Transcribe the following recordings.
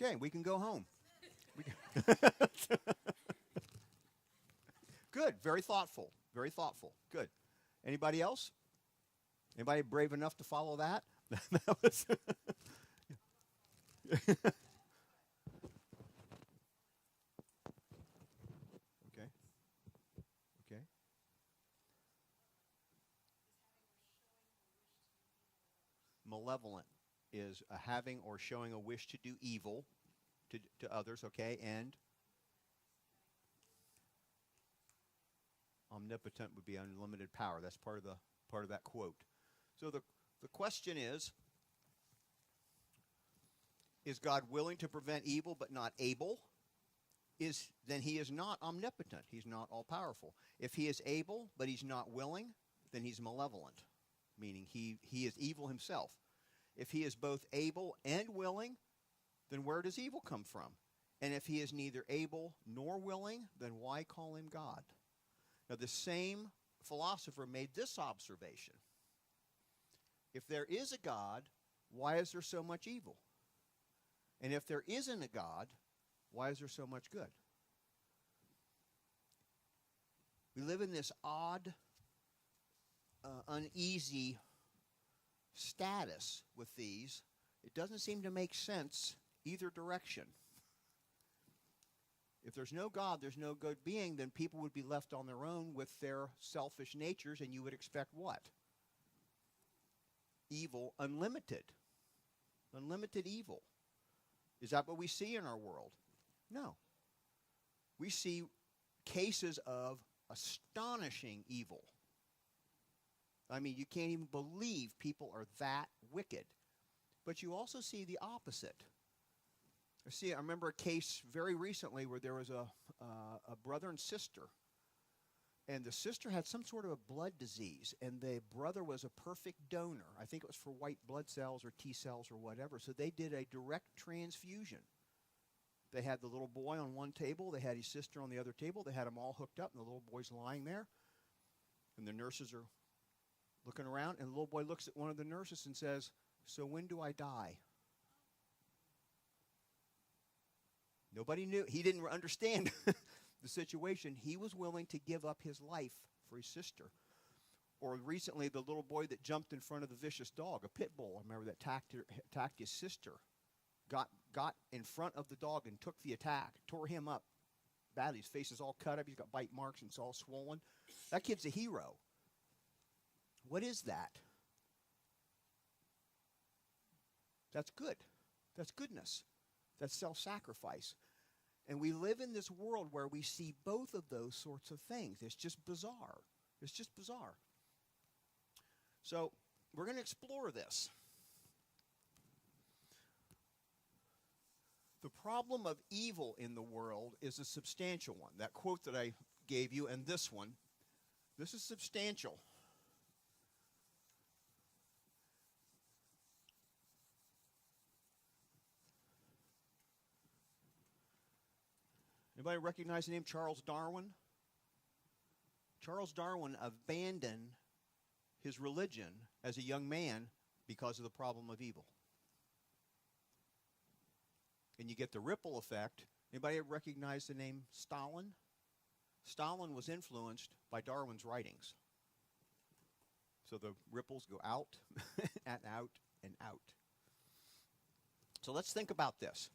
Okay, we can go home. We can Good. Very thoughtful. Very thoughtful. Good. Anybody else? Anybody brave enough to follow that? That was okay. Okay. Malevolent is a having or showing a wish to do evil to others, okay? And omnipotent would be unlimited power. That's part of that quote. So the question is God willing to prevent evil but not able? Then he is not omnipotent. He's not all powerful. If he is able but he's not willing, then he's malevolent, meaning he is evil himself. If he is both able and willing, then where does evil come from? And if he is neither able nor willing, then why call him God? Now, the same philosopher made this observation. If there is a God, why is there so much evil? And if there isn't a God, why is there so much good? We live in this odd, uneasy status with these. It doesn't seem to make sense either direction. If there's no God, there's no good being, then people would be left on their own with their selfish natures, and you would expect what? Evil, unlimited. Unlimited evil. Is that what we see in our world? No. We see cases of astonishing evil. I mean, you can't even believe people are that wicked. But you also see the opposite. I remember a case very recently where there was a brother and sister. And the sister had some sort of a blood disease, and the brother was a perfect donor. I think it was for white blood cells or T cells or whatever. So they did a direct transfusion. They had the little boy on one table. They had his sister on the other table. They had them all hooked up, and the little boy's lying there. And the nurses are looking around, and the little boy looks at one of the nurses and says, "So when do I die?" Nobody knew. He didn't understand the situation. He was willing to give up his life for his sister. Or recently, the little boy that jumped in front of the vicious dog, a pit bull, I remember, that attacked his sister, got in front of the dog and took the attack, tore him up badly. His face is all cut up. He's got bite marks and it's all swollen. That kid's a hero. What is that? That's good. That's goodness. That's self-sacrifice. And we live in this world where we see both of those sorts of things. It's just bizarre. It's just bizarre. So we're going to explore this. The problem of evil in the world is a substantial one. That quote that I gave you and this one, this is substantial. Anybody recognize the name Charles Darwin? Charles Darwin abandoned his religion as a young man because of the problem of evil. And you get the ripple effect. Anybody recognize the name Stalin? Stalin was influenced by Darwin's writings. So the ripples go out and out and out. So let's think about this.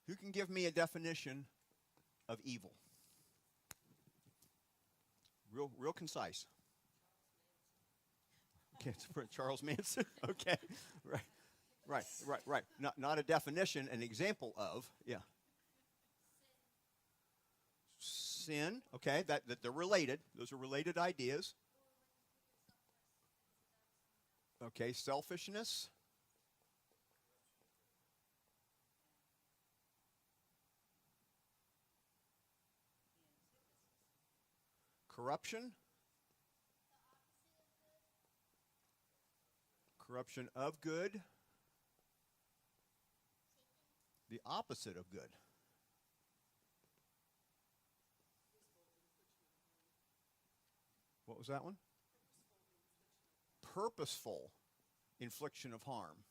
Who can give me a definition of evil? Real concise. Okay, it's for Charles Manson. Okay, right. Not a definition, an example of, yeah. Sin. Okay, that they're related. Those are related ideas. Okay, selfishness. Corruption. Corruption of good. The opposite of good. What was that one? purposeful infliction of harm.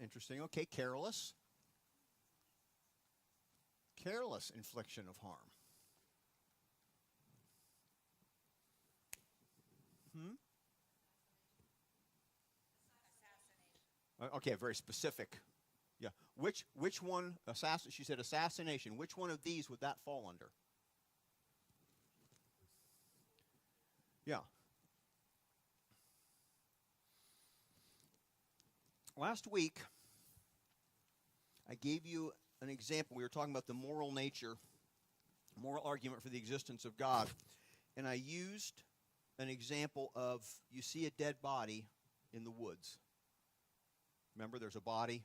Interesting. Okay, careless. Careless infliction of harm. Okay, very specific. Yeah. Which one? She said assassination. Which one of these would that fall under? Yeah. Last week, I gave you an example. We were talking about the moral nature, moral argument for the existence of God. And I used an example of you see a dead body in the woods. Remember, there's a body,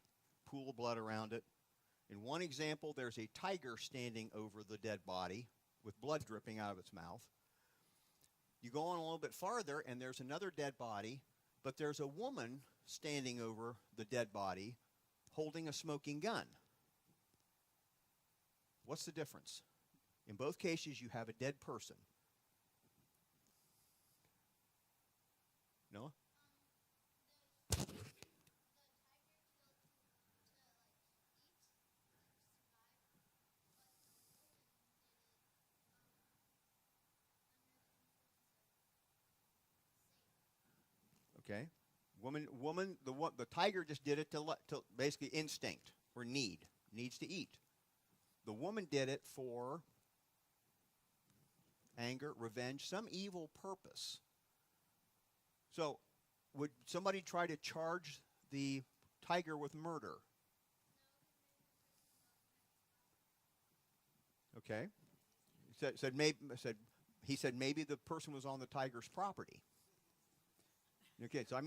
pool of blood around it. In one example, there's a tiger standing over the dead body with blood dripping out of its mouth. You go on a little bit farther, and there's another dead body, but there's a woman standing over the dead body holding a smoking gun. What's the difference? In both cases, you have a dead person. Noah? Okay. The tiger just did it to basically instinct or needs to eat. The woman did it for anger, revenge, some evil purpose. So, would somebody try to charge the tiger with murder? Okay. He said maybe the person was on the tiger's property. Okay, so I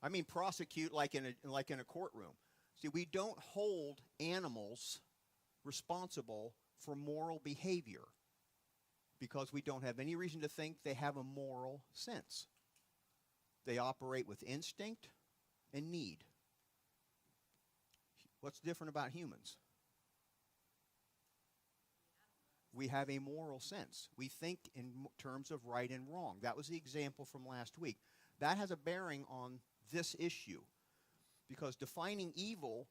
mean prosecute like in a courtroom. See, we don't hold animals responsible for moral behavior because we don't have any reason to think they have a moral sense. They operate with instinct and need. What's different about humans? We have a moral sense. We think in terms of right and wrong. That was the example from last week. That has a bearing on this issue because defining evil,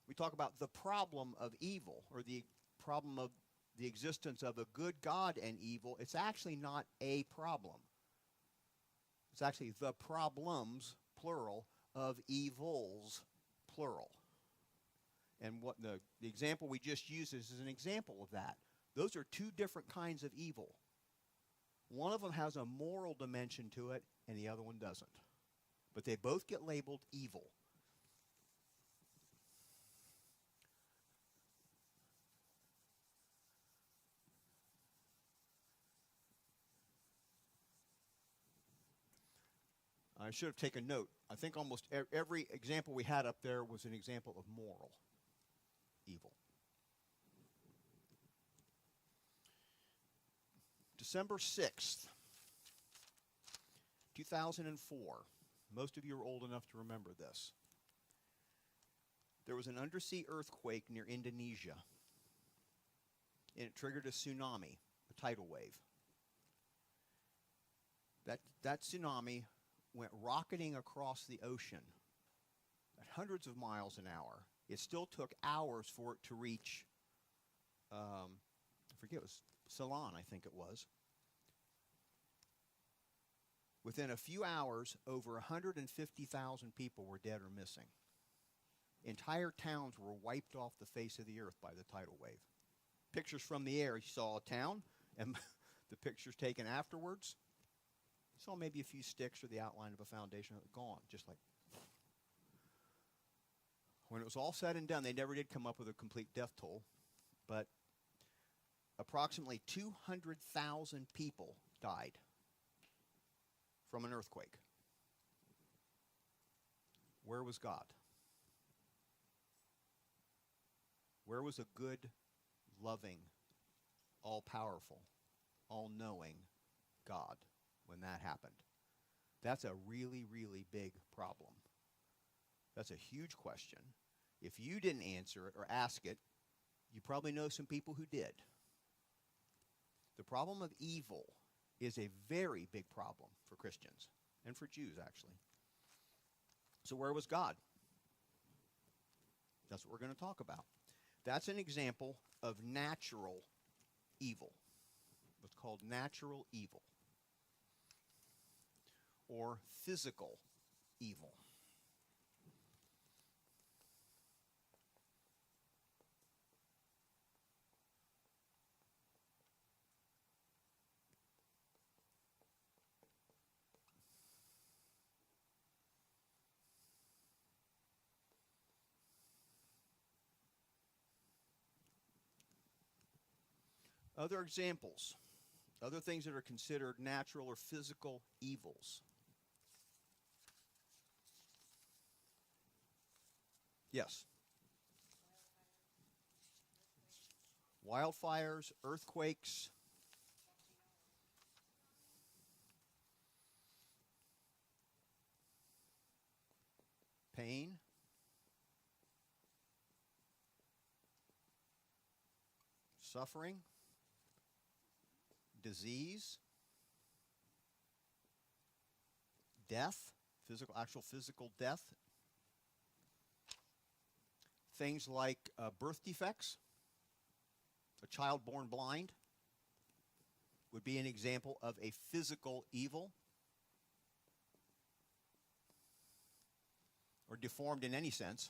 we talk about the problem of evil or the problem of the existence of a good God and evil. It's actually not a problem. It's actually the problems, plural, of evils, plural. And what the example we just used is an example of that. Those are two different kinds of evil. One of them has a moral dimension to it, and the other one doesn't. But they both get labeled evil. I should have taken note. I think almost every example we had up there was an example of moral evil. December 6th, 2004. Most of you are old enough to remember this. There was an undersea earthquake near Indonesia, and it triggered a tsunami, a tidal wave. That tsunami went rocketing across the ocean at hundreds of miles an hour. It still took hours for it to reach, I forget, it was Ceylon, I think it was. Within a few hours, over 150,000 people were dead or missing. Entire towns were wiped off the face of the earth by the tidal wave. Pictures from the air, you saw a town, and the pictures taken afterwards, you saw maybe a few sticks or the outline of a foundation gone, just like. When it was all said and done, they never did come up with a complete death toll, but approximately 200,000 people died from an earthquake. Where was God? Where was a good, loving, all-powerful, all-knowing God when that happened? That's a really, really big problem. That's a huge question. If you didn't answer it or ask it, you probably know some people who did. The problem of evil is a very big problem for Christians and for Jews, actually. So where was God? That's what we're going to talk about. That's an example of natural evil. What's called natural evil. Or physical evil. Other examples, other things that are considered natural or physical evils. Yes. Wildfires, earthquakes, pain, suffering, disease, death, actual physical death. Things like birth defects. A child born blind would be an example of a physical evil. Or deformed in any sense.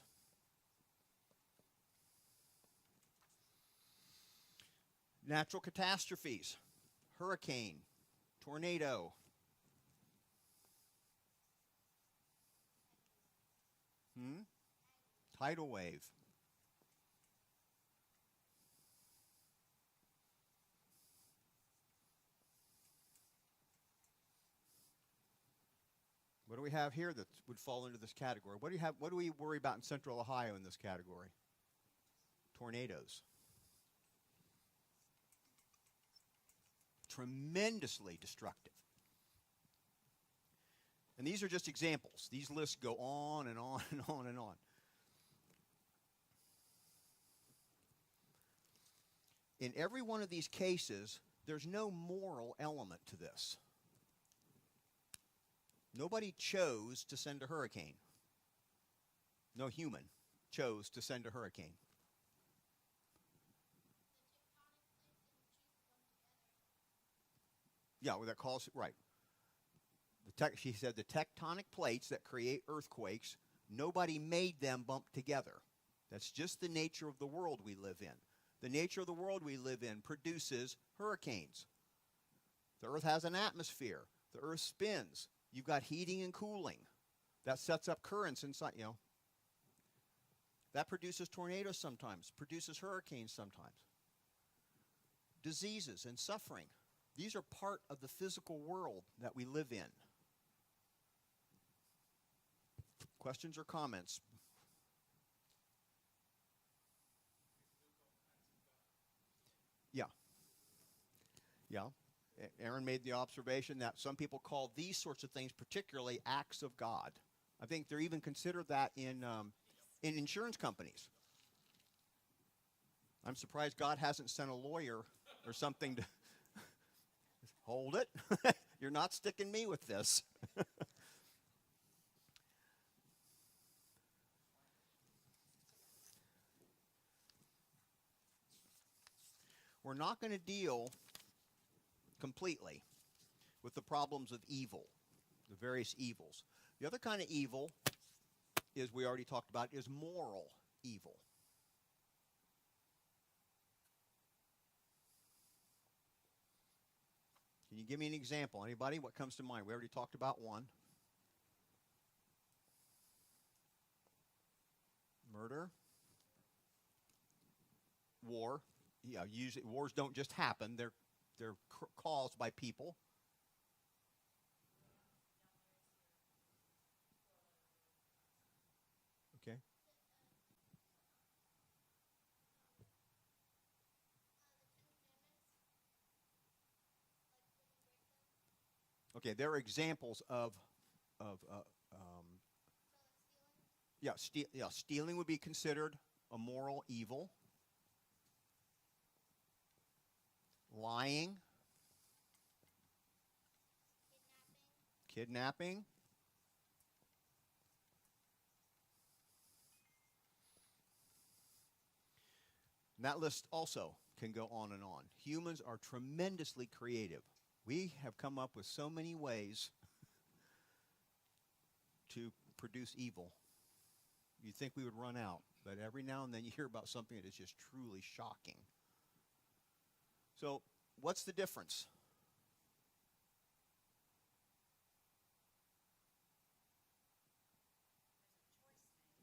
Natural catastrophes. Hurricane, tornado. Tidal wave. What do we have here that would fall into this category? What do we worry about in Central Ohio in this category? Tornadoes. Tremendously destructive. And these are just examples. These lists go on and on and on and on. In every one of these cases, there's no moral element to this. Nobody chose to send a hurricane. No human chose to send a hurricane. Yeah, well, that calls it right. She said the tectonic plates that create earthquakes, nobody made them bump together. That's just the nature of the world we live in. The nature of the world we live in produces hurricanes. The earth has an atmosphere. The earth spins. You've got heating and cooling. That sets up currents inside, That produces tornadoes sometimes, produces hurricanes sometimes. Diseases and suffering. These are part of the physical world that we live in. Questions or comments? Yeah. Yeah. Aaron made the observation that some people call these sorts of things particularly acts of God. I think they're even considered that in insurance companies. I'm surprised God hasn't sent a lawyer or something to hold it. You're not sticking me with this. We're not going to deal completely with the problems of evil, the various evils. The other kind of evil is, we already talked about, is moral evil. Can you give me an example? Anybody? What comes to mind? We already talked about one. Murder. War. Yeah, usually wars don't just happen. They're caused by people. Okay. Okay, there are examples of of stealing would be considered a moral evil. Lying, kidnapping. And that list also can go on and on. Humans are tremendously creative. We have come up with so many ways to produce evil. You'd think we would run out, but every now and then you hear about something that is just truly shocking. So, what's the difference?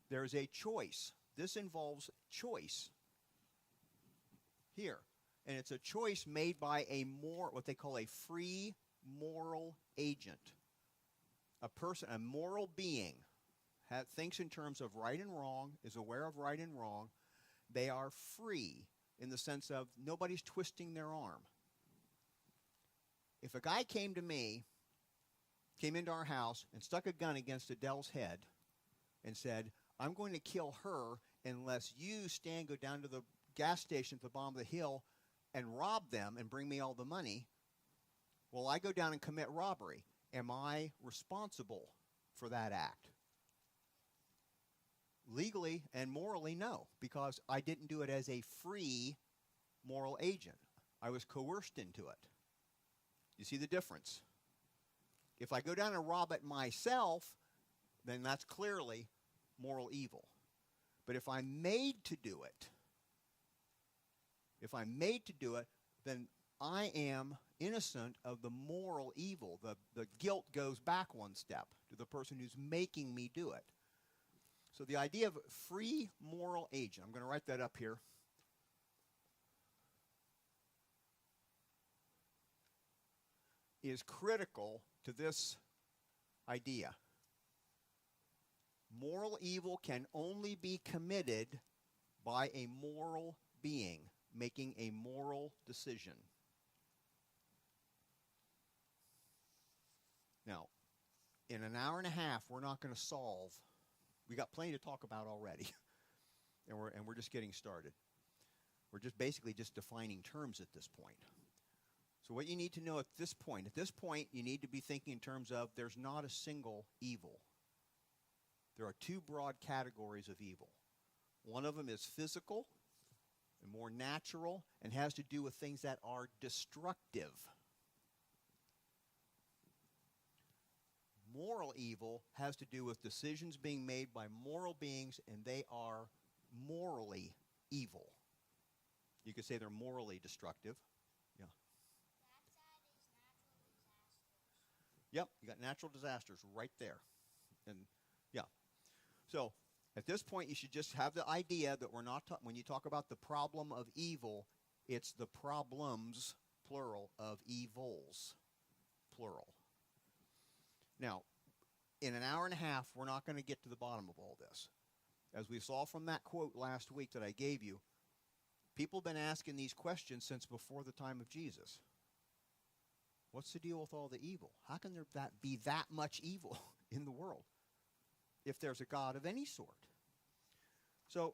There's a choice. This involves choice here. And it's a choice made by what they call a free moral agent. A person, a moral being, thinks in terms of right and wrong, is aware of right and wrong. They are free in the sense of nobody's twisting their arm. If a guy came into our house and stuck a gun against Adele's head and said, I'm going to kill her unless you, Stan, go down to the gas station at the bottom of the hill and rob them and bring me all the money, well, I go down and commit robbery. Am I responsible for that act? Legally and morally, no, because I didn't do it as a free moral agent. I was coerced into it. You see the difference? If I go down and rob it myself, then that's clearly moral evil. But if I'm made to do it, then I am innocent of the moral evil. The guilt goes back one step to the person who's making me do it. So the idea of free moral agent, I'm going to write that up here. Is critical to this idea. Moral evil can only be committed by a moral being making a moral decision. Now, in an hour and a half, we're not going to solve. We got plenty to talk about already, and we're just getting started. We're just basically just defining terms at this point. So what you need to know at this point, you need to be thinking in terms of there's not a single evil. There are two broad categories of evil. One of them is physical and more natural and has to do with things that are destructive. Moral evil has to do with decisions being made by moral beings, and they are morally evil. You could say they're morally destructive. Yeah. Yep, you got natural disasters right there. And yeah. So at this point, you should just have the idea that we're not, when you talk about the problem of evil, it's the problems, plural, of evils, plural. Now, in an hour and a half, we're not going to get to the bottom of all this. As we saw from that quote last week that I gave you, people have been asking these questions since before the time of Jesus. What's the deal with all the evil? How can there be that much evil in the world if there's a God of any sort? So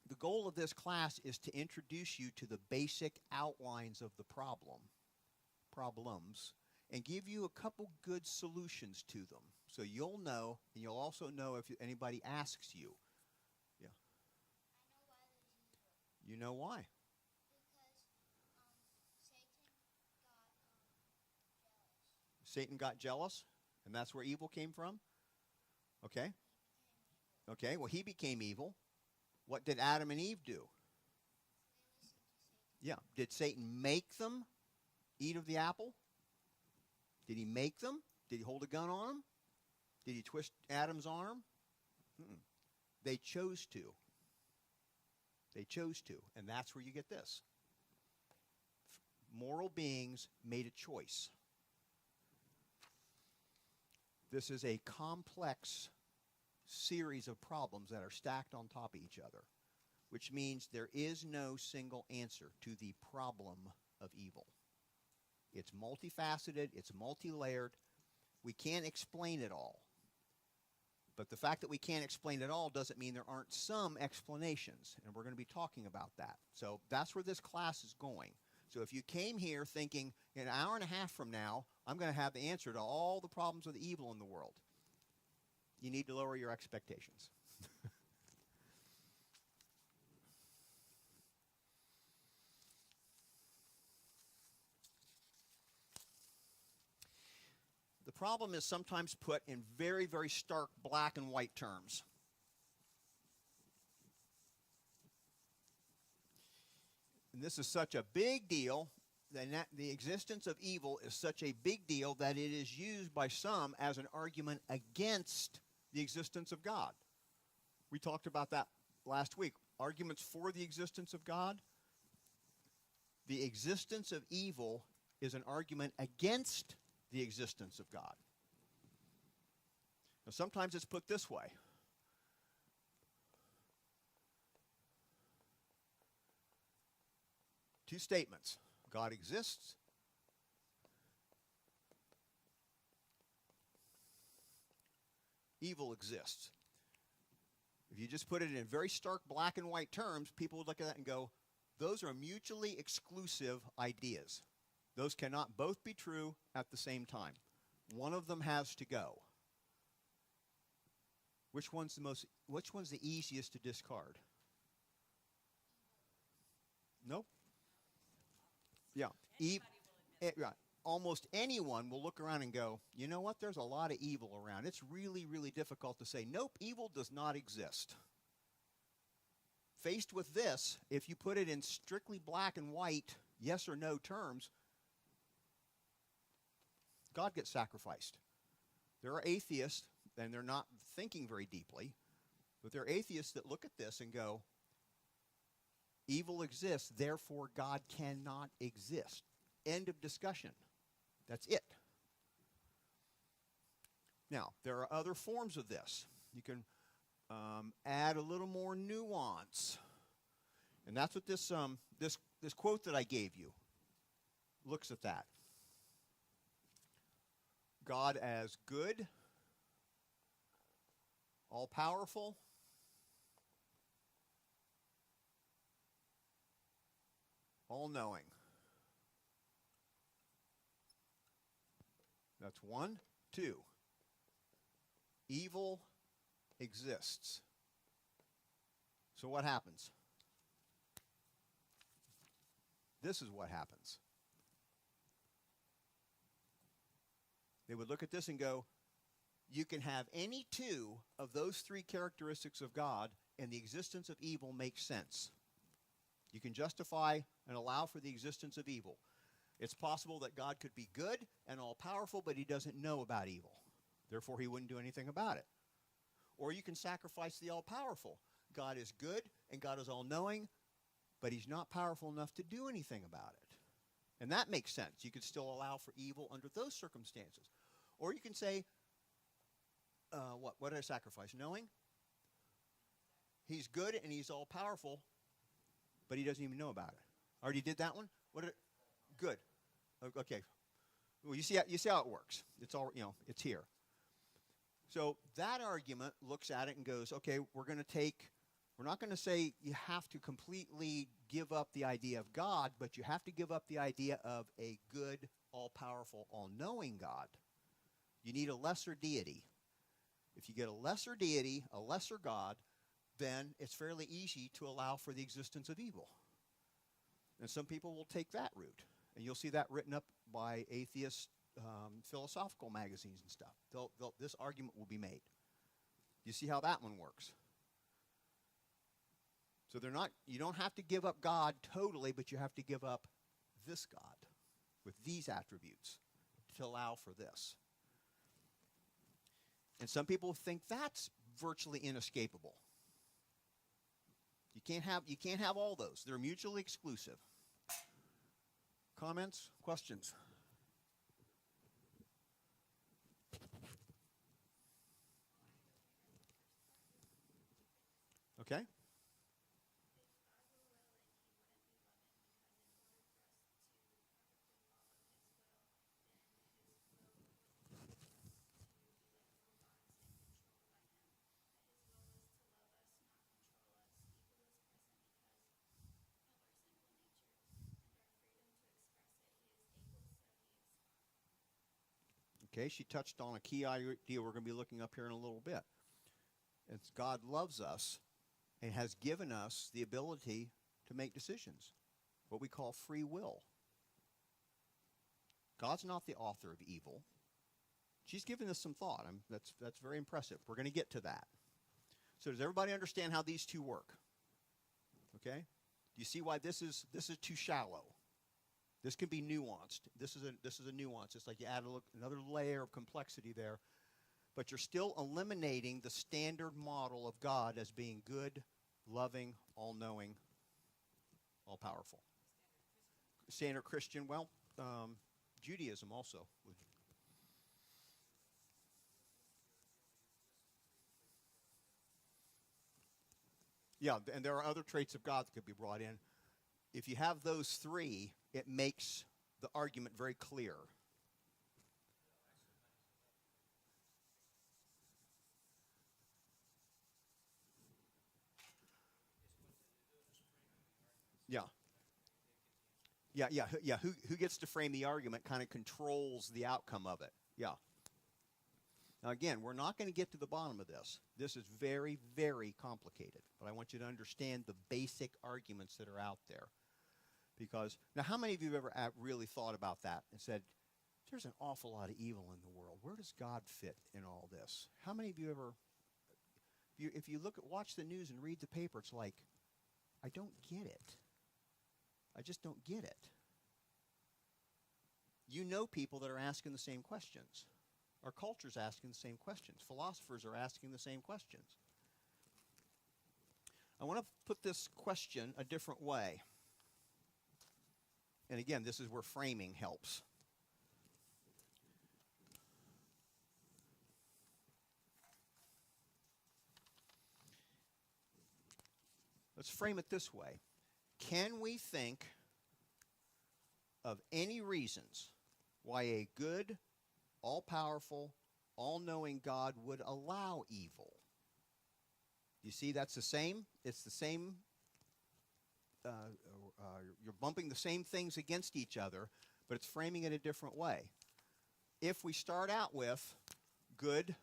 the goal of this class is to introduce you to the basic outlines of the problems, and give you a couple good solutions to them. So you'll know, and you'll also know if anybody asks you. Yeah. You know why? Satan got jealous, and that's where evil came from? Okay. Okay, well, he became evil. What did Adam and Eve do? Yeah. Did Satan make them eat of the apple? Did he make them? Did he hold a gun on them? Did he twist Adam's arm? They chose to. They chose to, and that's where you get this. Moral beings made a choice. This is a complex series of problems that are stacked on top of each other, which means there is no single answer to the problem of evil. It's multifaceted, it's multi-layered. We can't explain it all. But the fact that we can't explain it all doesn't mean there aren't some explanations, and we're going to be talking about that. So that's where this class is going. So if you came here thinking an hour and a half from now, I'm going to have the answer to all the problems with evil in the world, you need to lower your expectations. The problem is sometimes put in very, very stark black and white terms. And this is such a big deal, that the existence of evil is such a big deal that it is used by some as an argument against the existence of God. We talked about that last week. Arguments for the existence of God. The existence of evil is an argument against the existence of God. Now, sometimes it's put this way. Two statements. God exists. Evil exists. If you just put it in very stark black and white terms, people would look at that and go, those are mutually exclusive ideas. Those cannot both be true at the same time. One of them has to go. Which one's the easiest to discard? Nope. Yeah. Right. Almost anyone will look around and go, you know what, there's a lot of evil around. It's really, really difficult to say, nope, evil does not exist. Faced with this, if you put it in strictly black and white, yes or no terms, God gets sacrificed. There are atheists, and they're not thinking very deeply, but there are atheists that look at this and go, evil exists, therefore God cannot exist. End of discussion. That's it. Now, there are other forms of this. You can add a little more nuance. And that's what this quote that I gave you looks at that. God as good, all-powerful, all-knowing. That's one. Two, evil exists. So what happens? This is what happens. They would look at this and go, you can have any two of those three characteristics of God, and the existence of evil makes sense. You can justify and allow for the existence of evil. It's possible that God could be good and all-powerful, but he doesn't know about evil. Therefore, he wouldn't do anything about it. Or you can sacrifice the all-powerful. God is good and God is all-knowing, but he's not powerful enough to do anything about it. And that makes sense. You could still allow for evil under those circumstances. Or you can say, what did I sacrifice? Knowing? He's good and he's all-powerful, but he doesn't even know about it. Already did that one? Good. Okay. Well, you see how it works. It's all, it's here. So that argument looks at it and goes, okay, we're not going to say you have to completely give up the idea of God, but you have to give up the idea of a good, all-powerful, all-knowing God. You need a lesser deity. If you get a lesser deity, a lesser God, then it's fairly easy to allow for the existence of evil. And some people will take that route. And you'll see that written up by atheist philosophical magazines and stuff. This argument will be made. You see how that one works? So you don't have to give up God totally, but you have to give up this God with these attributes to allow for this. And some people think that's virtually inescapable. You can't have all those. They're mutually exclusive. Comments? Questions? Okay. Okay, she touched on a key idea we're going to be looking up here in a little bit. It's God loves us and has given us the ability to make decisions, what we call free will. God's not the author of evil. She's given us some thought. That's very impressive. We're going to get to that. So does everybody understand how these two work? Okay? Do you see why this is too shallow? This can be nuanced. This is a nuance. It's like you add another layer of complexity there, but you're still eliminating the standard model of God as being good, loving, all-knowing, all-powerful. Standard Christian, well, Judaism also. Yeah, and there are other traits of God that could be brought in. If you have those three, it makes the argument very clear. Yeah. Yeah. Who gets to frame the argument kind of controls the outcome of it. Yeah. Now, again, we're not going to get to the bottom of this. This is very, very complicated. But I want you to understand the basic arguments that are out there. Because, now, how many of you have ever really thought about that and said, there's an awful lot of evil in the world. Where does God fit in all this? How many of you ever, if you watch the news and read the paper, it's like, I don't get it. I just don't get it. You know people that are asking the same questions. Our culture's asking the same questions. Philosophers are asking the same questions. I want to put this question a different way. And again, this is where framing helps. Let's frame it this way. Can we think of any reasons why a good, all-powerful, all-knowing God would allow evil? You see, that's the same. It's the same. You're bumping the same things against each other, but it's framing it a different way. If we start out with good,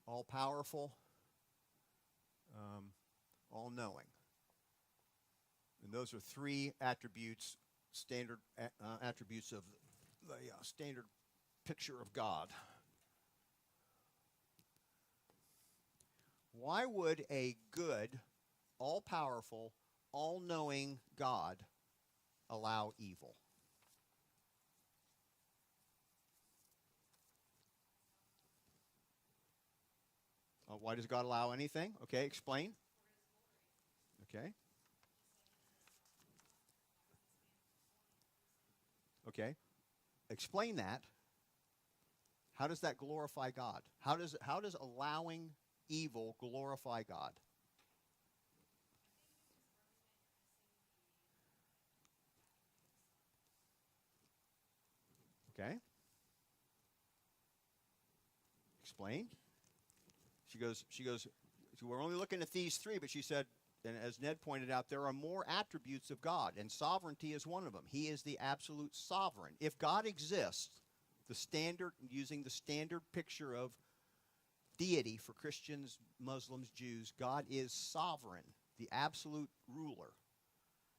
all-powerful, all-knowing. And those are three attributes, standard attributes of the standard picture of God. Why would a good, all-powerful, all-knowing God allow evil? Why does God allow anything? Okay, explain. Okay. Okay. Explain that. How does that glorify God? How does allowing evil glorify God? Okay. Explain. She goes, we're only looking at these three, but she said, and as Ned pointed out, there are more attributes of God, and sovereignty is one of them. He is the absolute sovereign. If God exists, using the standard picture of deity for Christians, Muslims, Jews, God is sovereign, the absolute ruler.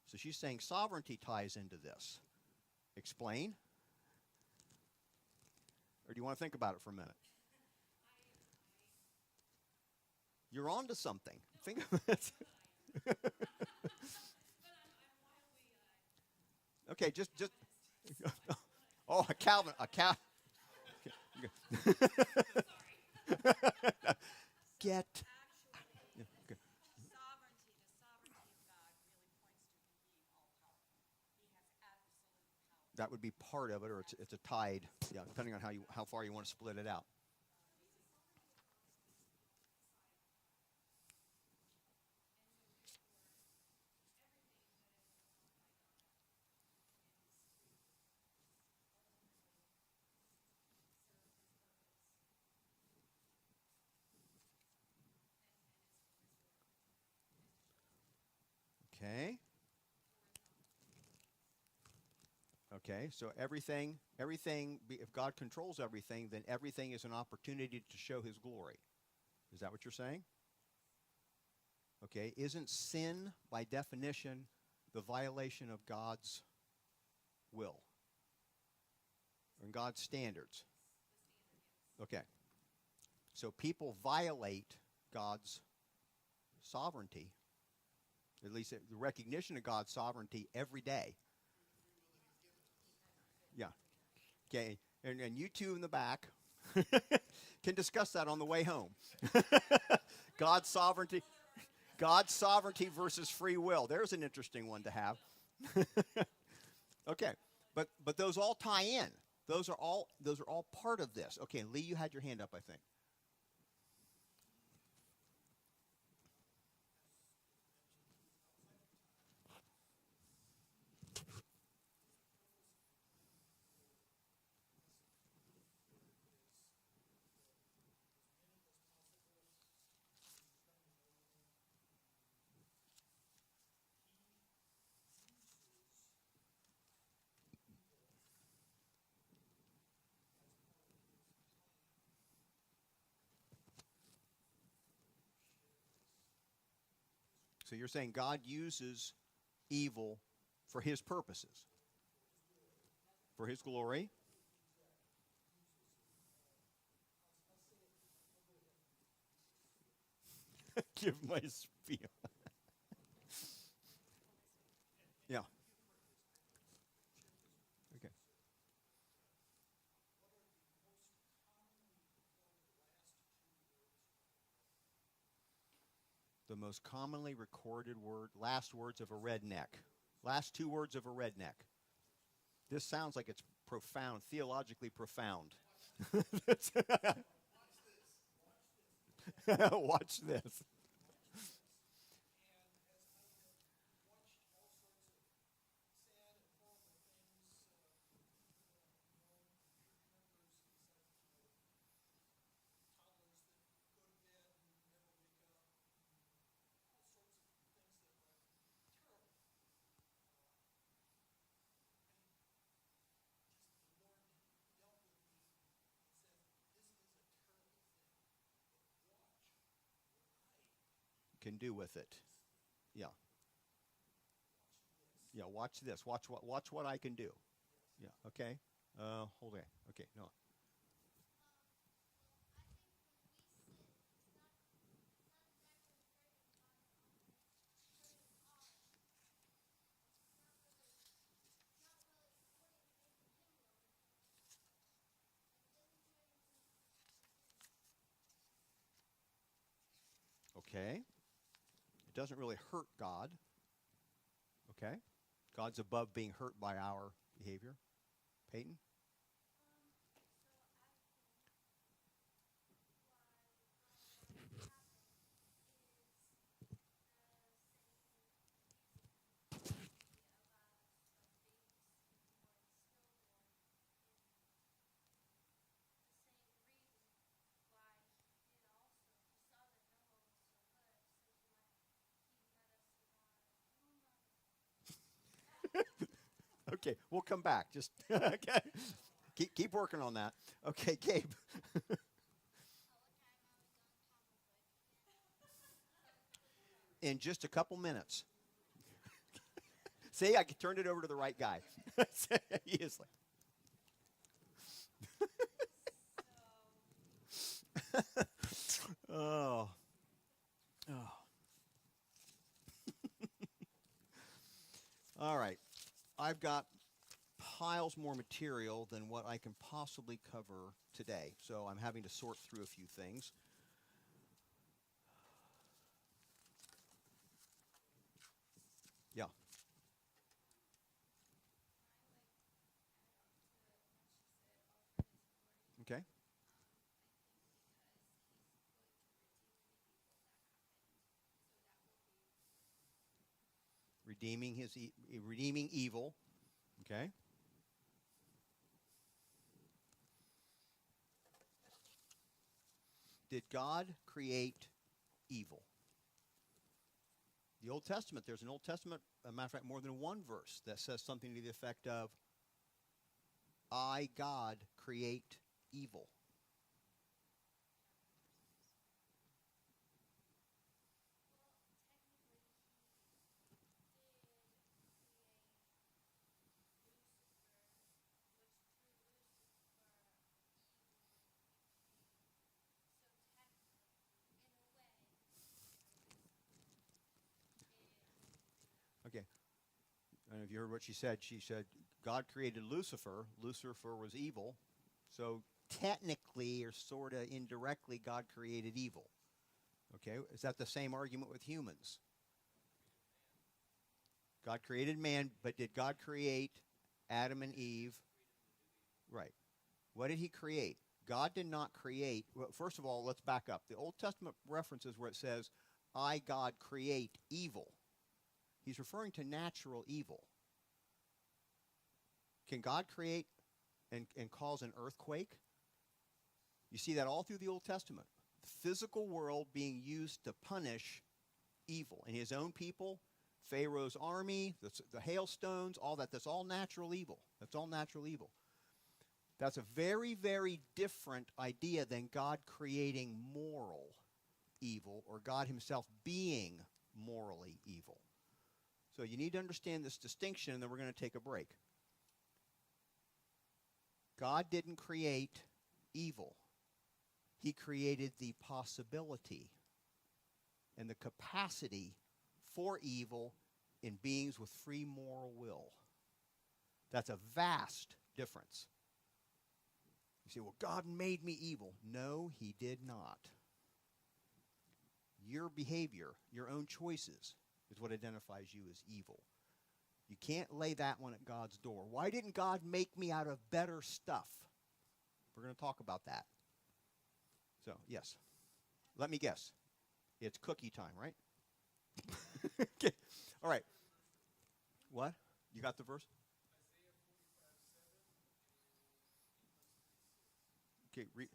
So she's saying sovereignty ties into this. Explain? Or do you want to think about it for a minute? You're on to something. Think of it. Okay, just. Oh, a Calvin. Get. Okay. That would be part of it, or it's a tide. Yeah, depending on how far you want to split it out. Okay. Okay, so everything, if God controls everything, then everything is an opportunity to show his glory. Is that what you're saying? Okay, isn't sin, by definition, the violation of God's will and God's standards? Okay, so people violate God's sovereignty, at least the recognition of God's sovereignty, every day. Yeah. Okay, and you two in the back can discuss that on the way home. God's sovereignty. God's sovereignty versus free will. There's an interesting one to have. Okay, but those all tie in. Those are all part of this. Okay, Lee, you had your hand up, I think. So you're saying God uses evil for his purposes, for his glory. Give my spiel. Yeah. Okay. The most commonly recorded last words of a redneck. Last two words of a redneck. This sounds like it's profound, theologically profound. Watch this. Can do with it. Yeah. Yeah, watch this. Watch what I can do. Yeah, okay. Hold on. Okay, no. Okay. It doesn't really hurt God. Okay. God's above being hurt by our behavior. Peyton? Okay, we'll come back. Just okay. Keep working on that. Okay, Gabe. In just a couple minutes. See, I turned it over to the right guy. He is like, oh, oh. All right. I've got piles more material than what I can possibly cover today, so I'm having to sort through a few things. Yeah. Okay. Redeeming evil. Okay. Did God create evil? The Old Testament, there's an Old Testament, a matter of fact, more than one verse that says something to the effect of, I, God, create evil. Okay. I don't know if you heard what she said. She said, God created Lucifer. Lucifer was evil. So technically, or sort of indirectly, God created evil. Okay? Is that the same argument with humans? God created man, but did God create Adam and Eve? Right. What did he create? God did not create. Well, first of all, let's back up. The Old Testament references where it says, I, God, create evil. He's referring to natural evil. Can God create and cause an earthquake? You see that all through the Old Testament. The physical world being used to punish evil. And his own people, Pharaoh's army, the hailstones, all that, that's all natural evil. That's all natural evil. That's a very, very different idea than God creating moral evil or God himself being morally evil. So you need to understand this distinction, and then we're going to take a break. God didn't create evil. He created the possibility and the capacity for evil in beings with free moral will. That's a vast difference. You say, well, God made me evil. No, he did not. Your behavior, your own choices, is what identifies you as evil. You can't lay that one at God's door. Why didn't God make me out of better stuff? We're going to talk about that. So, yes. Let me guess. It's cookie time, right? Okay. All right. What? You got the verse? Okay, read.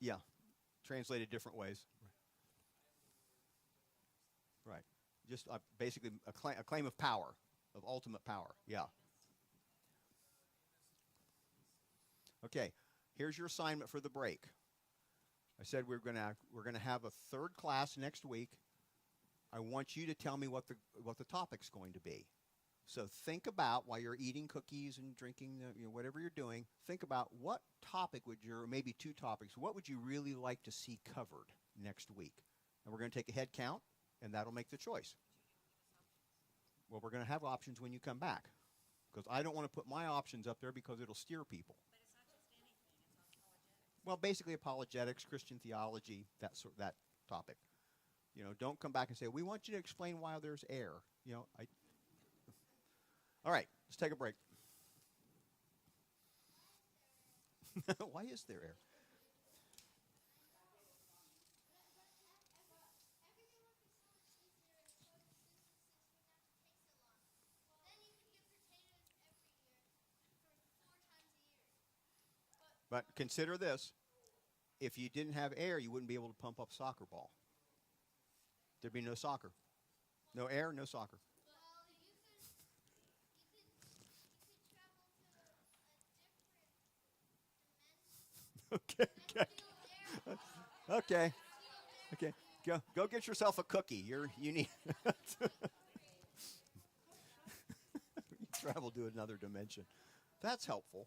Yeah, translated different ways. Right. Just basically a claim of power, of ultimate power. Yeah. Okay. Here's your assignment for the break. I said we're gonna have a third class next week. I want you to tell me what the topic's going to be. So think about, while you're eating cookies and drinking, whatever you're doing, think about what topic maybe two topics, what would you really like to see covered next week? And we're going to take a head count, and that'll make the choice. Well, we're going to have options when you come back, because I don't want to put my options up there because it'll steer people. Well, basically apologetics, Christian theology, that topic. Don't come back and say, we want you to explain why there's air. All right, let's take a break. Why is there air? But consider this. If you didn't have air, you wouldn't be able to pump up soccer ball. There'd be no soccer. No air, no soccer. Okay, okay. Okay. Okay. Go get yourself a cookie. You need travel to another dimension. That's helpful.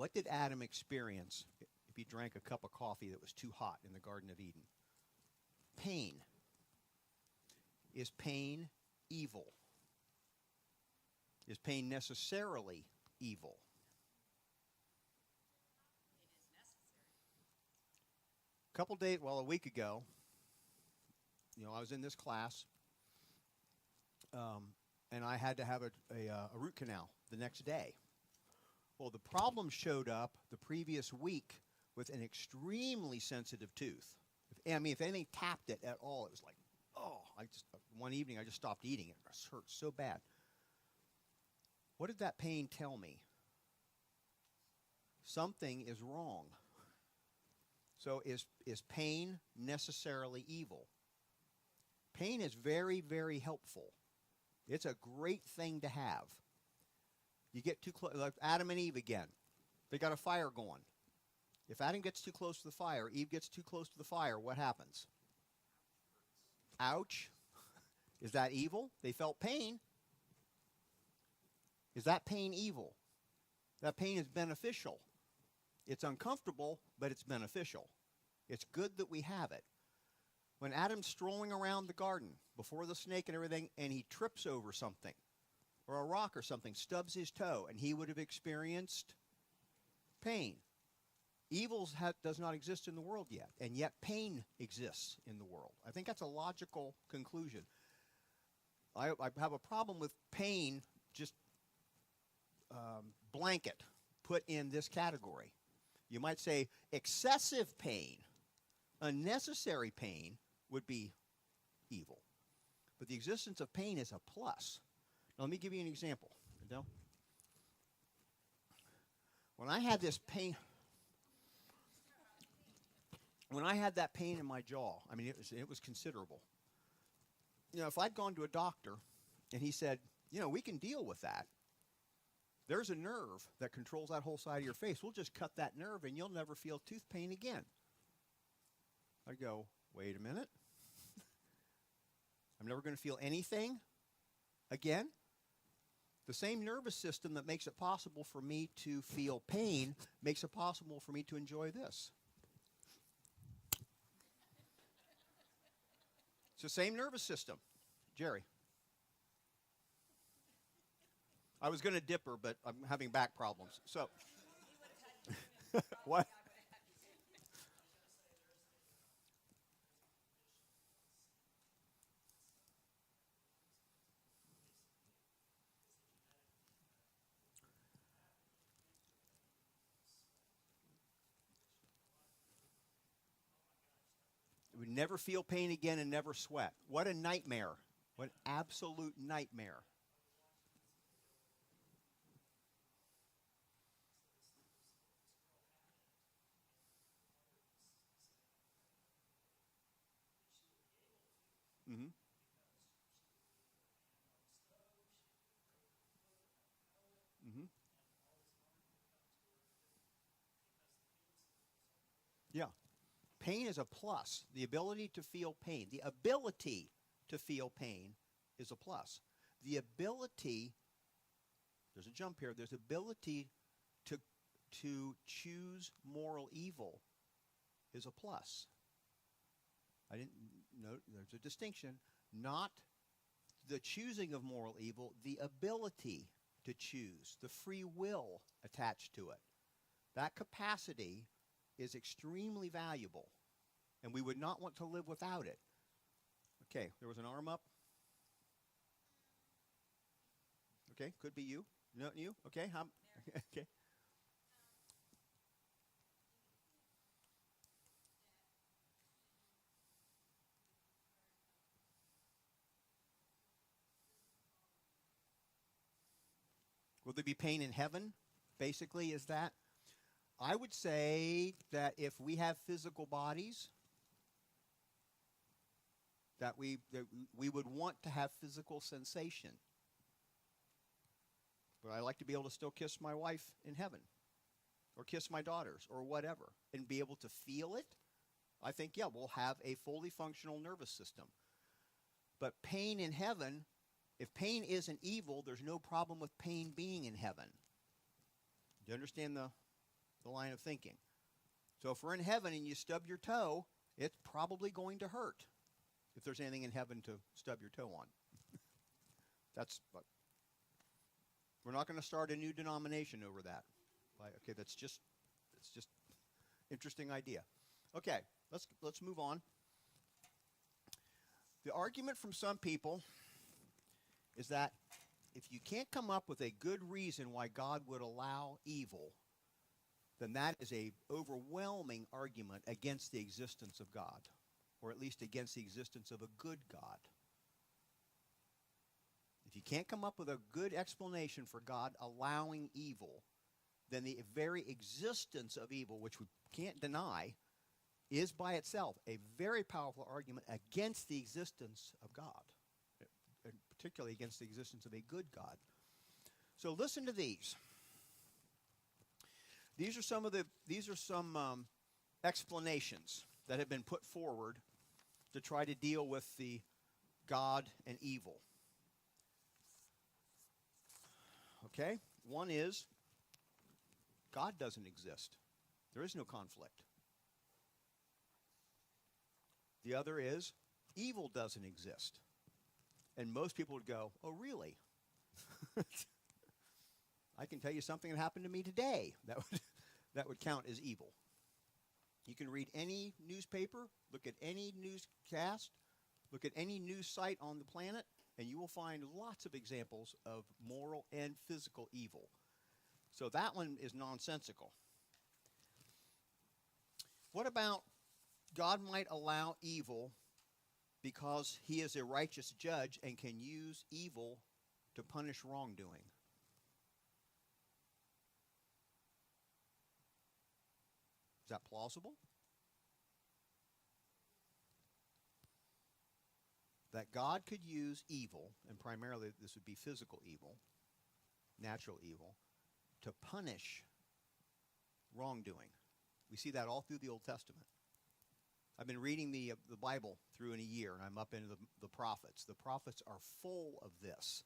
What did Adam experience if he drank a cup of coffee that was too hot in the Garden of Eden? Pain. Is pain evil? Is pain necessarily evil? A week ago, I was in this class, and I had to have a root canal the next day. Well, the problem showed up the previous week with an extremely sensitive tooth. If anything tapped it at all, it was like, one evening I just stopped eating it. It hurt so bad. What did that pain tell me? Something is wrong. So is pain necessarily evil? Pain is very, very helpful. It's a great thing to have. You get too close, like Adam and Eve again. They got a fire going. If Adam gets too close to the fire, Eve gets too close to the fire, what happens? Ouch. Is that evil? They felt pain. Is that pain evil? That pain is beneficial. It's uncomfortable, but it's beneficial. It's good that we have it. When Adam's strolling around the garden before the snake and everything, and he trips over something, or a rock or something, stubs his toe, and he would have experienced pain. Evil does not exist in the world yet, and yet pain exists in the world. I think that's a logical conclusion. I have a problem with pain, just blanket, put in this category. You might say excessive pain, unnecessary pain would be evil. But the existence of pain is a plus. Now, let me give you an example. Adele? When I had this pain, when I had that pain in my jaw, it was considerable. If I'd gone to a doctor and he said, we can deal with that. There's a nerve that controls that whole side of your face. We'll just cut that nerve and you'll never feel tooth pain again. I'd go, wait a minute. I'm never going to feel anything again. The same nervous system that makes it possible for me to feel pain makes it possible for me to enjoy this. It's the same nervous system. Jerry. I was going to dip her, but I'm having back problems. So, what? We never feel pain again and never sweat. What a nightmare. What an absolute nightmare. Mm-hmm. Mm-hmm. Yeah. Pain is a plus. The ability to feel pain. The ability to feel pain is a plus. The ability, there's a jump here, there's ability to choose moral evil is a plus. I didn't note, there's a distinction. Not the choosing of moral evil, the ability to choose, the free will attached to it. That capacity is extremely valuable, and we would not want to live without it. Okay, there was an arm up. Okay, could be you. No, you? Okay, okay. Will there be pain in heaven? Basically, is that? I would say that if we have physical bodies, that we would want to have physical sensation. But I like to be able to still kiss my wife in heaven, or kiss my daughters, or whatever, and be able to feel it. I think, yeah, we'll have a fully functional nervous system. But pain in heaven, if pain isn't evil, there's no problem with pain being in heaven. Do you understand the the line of thinking. So if we're in heaven and you stub your toe, it's probably going to hurt. If there's anything in heaven to stub your toe on. We're not going to start a new denomination over that. Okay, that's just interesting idea. Okay, let's move on. The argument from some people is that if you can't come up with a good reason why God would allow evil, then that is an overwhelming argument against the existence of God, or at least against the existence of a good God. If you can't come up with a good explanation for God allowing evil, then the very existence of evil, which we can't deny, is by itself a very powerful argument against the existence of God, and particularly against the existence of a good God. So listen to these. These are some explanations that have been put forward to try to deal with the God and evil. Okay? One is God doesn't exist. There is no conflict. The other is evil doesn't exist. And most people would go, "Oh, really?" I can tell you something that happened to me today that would count as evil. You can read any newspaper, look at any newscast, look at any news site on the planet, and you will find lots of examples of moral and physical evil. So that one is nonsensical. What about God might allow evil because he is a righteous judge and can use evil to punish wrongdoing? Is that plausible? That God could use evil, and primarily this would be physical evil, natural evil, to punish wrongdoing. We see that all through the Old Testament. I've been reading the Bible through in a year, and I'm up into the prophets. The prophets are full of this.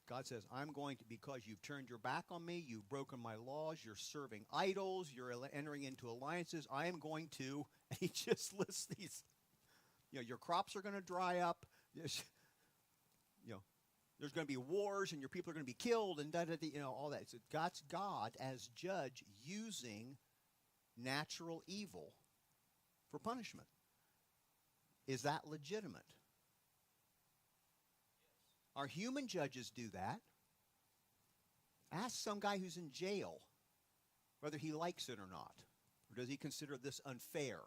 God says, I'm going to, because you've turned your back on me, you've broken my laws, you're serving idols, you're entering into alliances, I am going to, and he just lists these, your crops are going to dry up, there's going to be wars, and your people are going to be killed, and all that. So God's God as judge using natural evil for punishment. Is that legitimate? Our human judges do that. Ask some guy who's in jail whether he likes it or not. Or does he consider this unfair?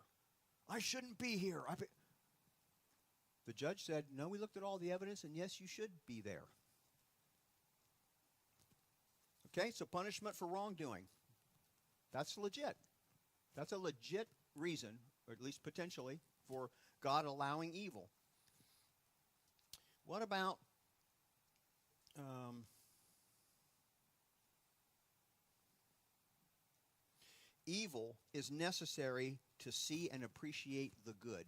I shouldn't be here. The judge said, no, we looked at all the evidence, and yes, you should be there. Okay, so punishment for wrongdoing. That's legit. That's a legit reason, or at least potentially, for God allowing evil. What about evil is necessary to see and appreciate the good?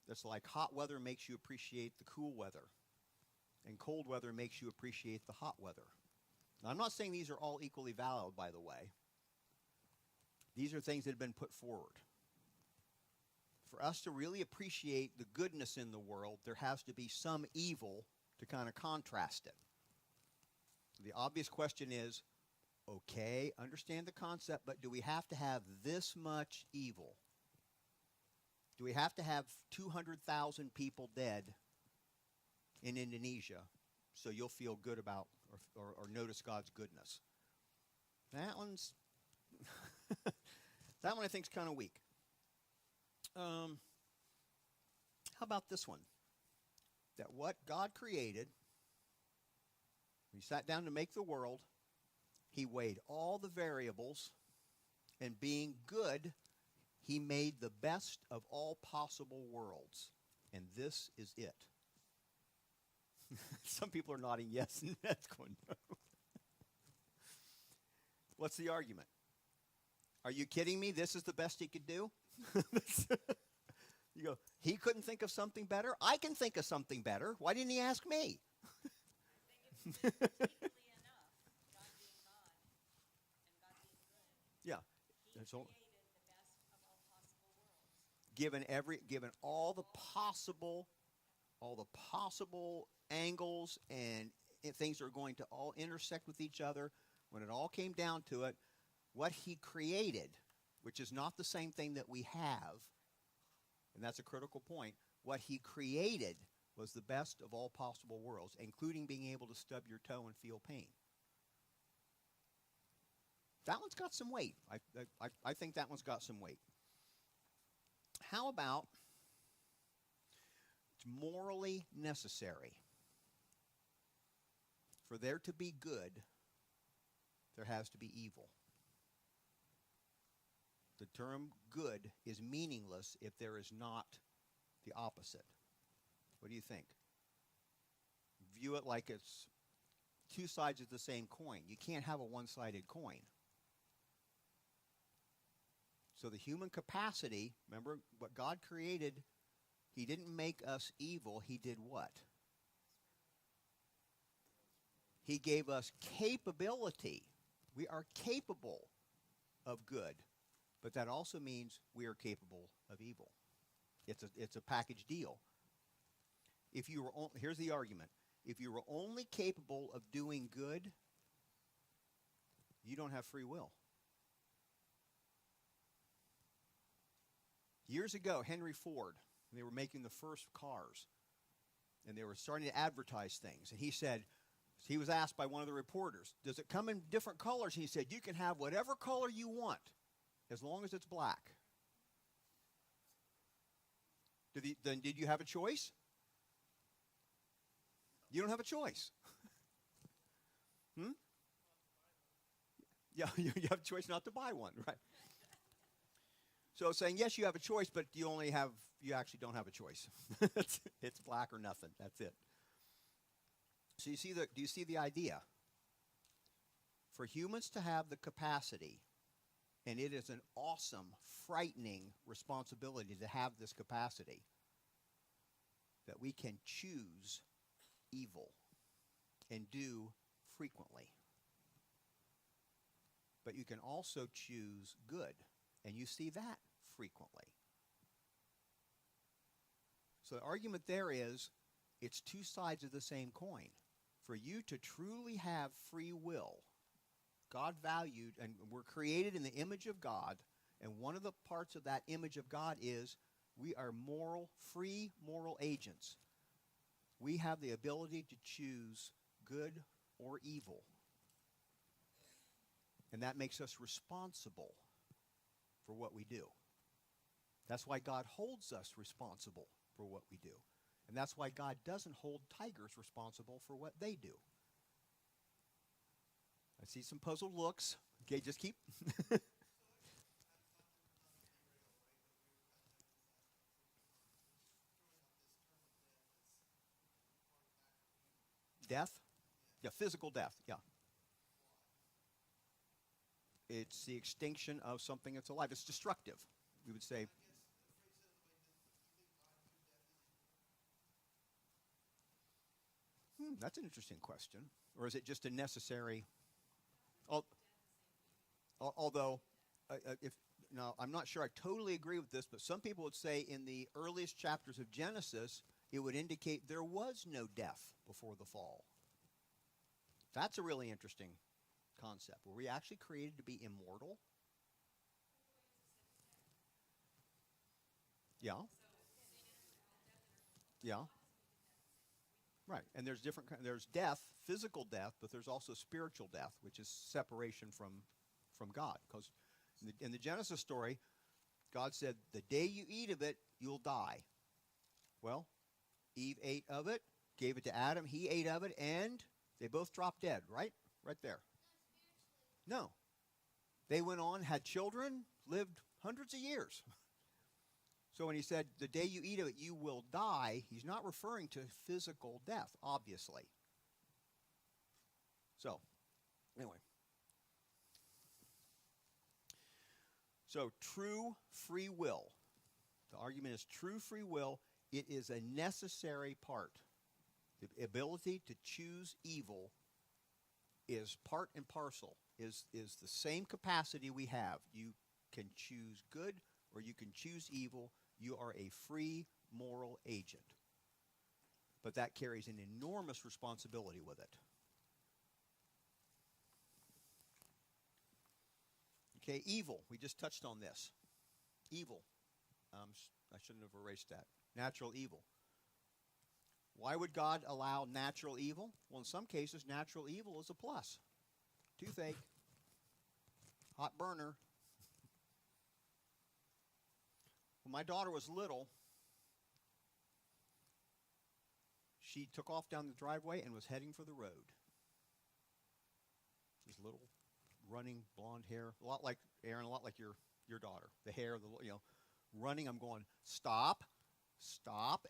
That's like hot weather makes you appreciate the cool weather, and cold weather makes you appreciate the hot weather. Now, I'm not saying these are all equally valid, by the way. These are things that have been put forward. For us to really appreciate the goodness in the world, there has to be some evil to kind of contrast it. The obvious question is, okay, understand the concept, but do we have to have this much evil? Do we have to have 200,000 people dead in Indonesia so you'll feel good about or notice God's goodness? That one's that one I think is kind of weak. How about this one? That what God created, when he sat down to make the world, he weighed all the variables, and being good, he made the best of all possible worlds. And this is it. Some people are nodding yes, and that's going no. What's the argument? Are you kidding me? This is the best he could do? You go, he couldn't think of something better? I can think of something better. Why didn't he ask me? Yeah. That's all. Given all the possible angles and things are going to all intersect with each other, when it all came down to it, what he created, which is not the same thing that we have, and that's a critical point, what he created was the best of all possible worlds, including being able to stub your toe and feel pain. That one's got some weight. I think that one's got some weight. How about it's morally necessary for there to be good, there has to be evil. The term good is meaningless if there is not the opposite. What do you think? View it like it's two sides of the same coin. You can't have a one-sided coin. So the human capacity, remember what God created, he didn't make us evil, he did what? He gave us capability. We are capable of good, but that also means we are capable of evil. It's a package deal. If you were here's the argument. If you were only capable of doing good, you don't have free will. Years ago, Henry Ford, they were making the first cars, and they were starting to advertise things. And he was asked by one of the reporters, does it come in different colors? And he said, you can have whatever color you want, as long as it's black. Then did you have a choice? You don't have a choice. Yeah, you have a choice not to buy one, right? So saying, yes, you have a choice, but you actually don't have a choice. It's black or nothing. That's it. So do you see the idea? For humans to have the capacity, and it is an awesome, frightening responsibility to have this capacity, that we can choose evil and do frequently. But you can also choose good, and you see that frequently. So the argument there is, it's two sides of the same coin. For you to truly have free will, God valued, and we're created in the image of God, and one of the parts of that image of God is we are free moral agents. We have the ability to choose good or evil. And that makes us responsible for what we do. That's why God holds us responsible for what we do. And that's why God doesn't hold tigers responsible for what they do. I see some puzzled looks. Okay, just keep. Death? Yeah, physical death, yeah. It's the extinction of something that's alive. It's destructive, we would say. That's an interesting question. Or is it just a necessary? Although, now I'm not sure I totally agree with this, but some people would say in the earliest chapters of Genesis, it would indicate there was no death before the fall. That's a really interesting concept. Were we actually created to be immortal? Yeah. Yeah. Right. And there's death, physical death, but there's also spiritual death, which is separation from God. Because in the Genesis story, God said, the day you eat of it, you'll die. Well, Eve ate of it, gave it to Adam, he ate of it, and they both dropped dead, right? Right there. No. They went on, had children, lived hundreds of years. So when he said, the day you eat of it, you will die, he's not referring to physical death, obviously. So, anyway. So, true free will. The argument is true free will. It is a necessary part. The ability to choose evil is part and parcel is the same capacity we have. You can choose good or you can choose evil. You are a free moral agent. But that carries an enormous responsibility with it. Okay, evil. We just touched on this. Evil. I shouldn't have erased that. Natural evil. Why would God allow natural evil? Well, in some cases, natural evil is a plus. Toothache. Hot burner. When my daughter was little, she took off down the driveway and was heading for the road. This little running blonde hair, a lot like Aaron, a lot like your daughter. The hair, running. I'm going, stop,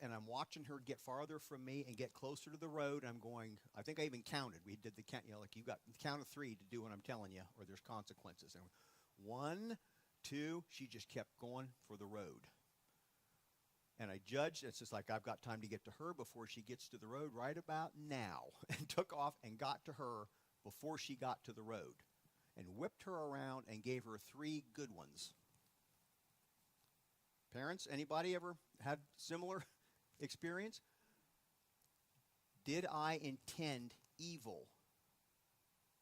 and I'm watching her get farther from me and get closer to the road. I'm going, I think I even counted. We did the count, like you got the count of 3 to do what I'm telling you, or there's consequences. And 1, 2, she just kept going for the road. And I judged, it's just like I've got time to get to her before she gets to the road right about now. And took off and got to her before she got to the road. And whipped her around and gave her 3 good ones. Parents, anybody ever had similar experience? Did I intend evil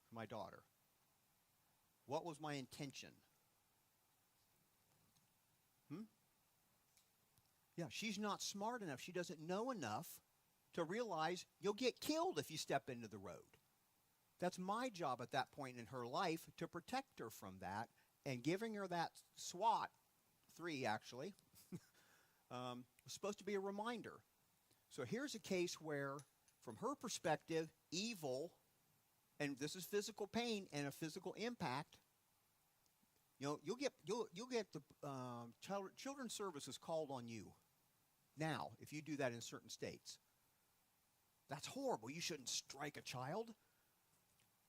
for my daughter? What was my intention? Yeah, she's not smart enough. She doesn't know enough to realize you'll get killed if you step into the road. That's my job at that point in her life to protect her from that, and giving her that SWAT, 3 actually, was supposed to be a reminder. So here's a case where, from her perspective, evil, and this is physical pain and a physical impact. You'll get the children's services called on you now if you do that in certain states. That's horrible. You shouldn't strike a child.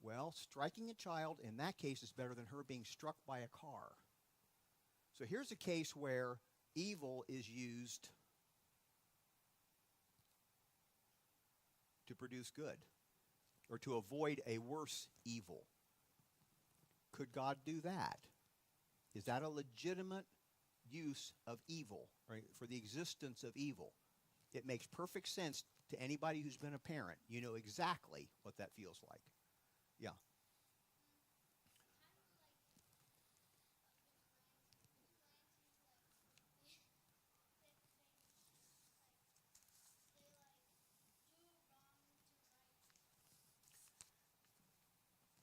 Well, striking a child in that case is better than her being struck by a car. So here's a case where evil is used to produce good or to avoid a worse evil. Could God do that? Is that a legitimate use of evil, right, for the existence of evil? It makes perfect sense to anybody who's been a parent. You know exactly what that feels like. Yeah.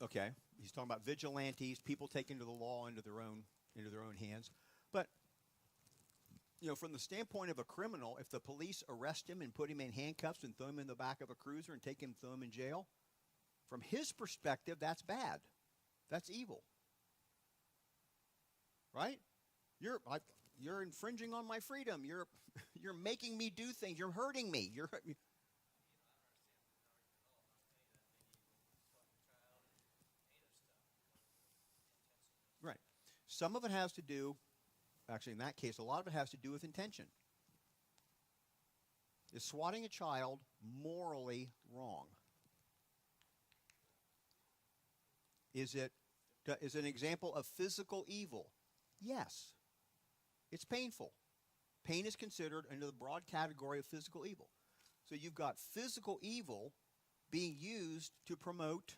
Okay, he's talking about vigilantes, people taking the law into their own hands. But from the standpoint of a criminal, if the police arrest him and put him in handcuffs and throw him in the back of a cruiser and throw him in jail, from his perspective, that's bad. That's evil. Right? You're infringing on my freedom. You're making me do things. You're hurting me. Right. Some of it has to do, actually in that case, a lot of it has to do with intention. Is swatting a child morally wrong? Is it an example of physical evil? Yes. It's painful. Pain is considered under the broad category of physical evil. So you've got physical evil being used to promote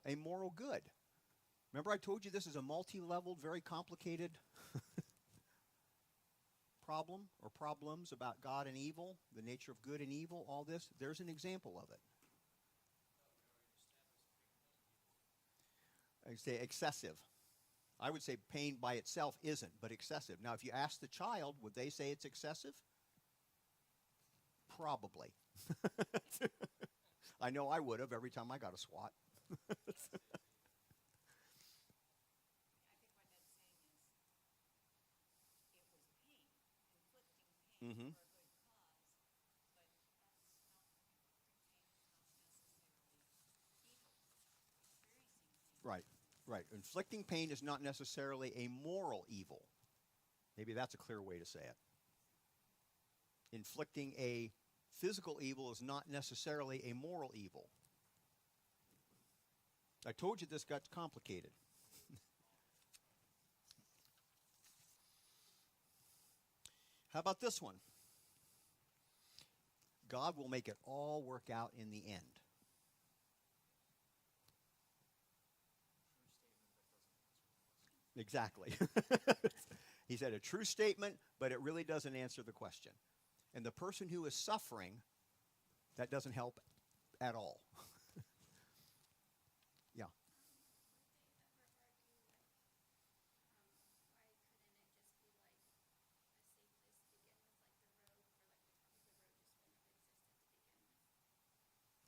a moral good. Remember I told you this is a multi-leveled, very complicated problem or problems about God and evil, the nature of good and evil, all this. There's an example of it. I say excessive. I would say pain by itself isn't, but excessive. Now, if you ask the child, would they say it's excessive? Probably. I know I would have every time I got a swat. Mm-hmm. Right, right. Inflicting pain is not necessarily a moral evil. Maybe that's a clear way to say it. Inflicting a physical evil is not necessarily a moral evil. I told you this got complicated. How about this one? God will make it all work out in the end. Exactly. He said a true statement, but it really doesn't answer the question. And the person who is suffering, that doesn't help at all. Yeah.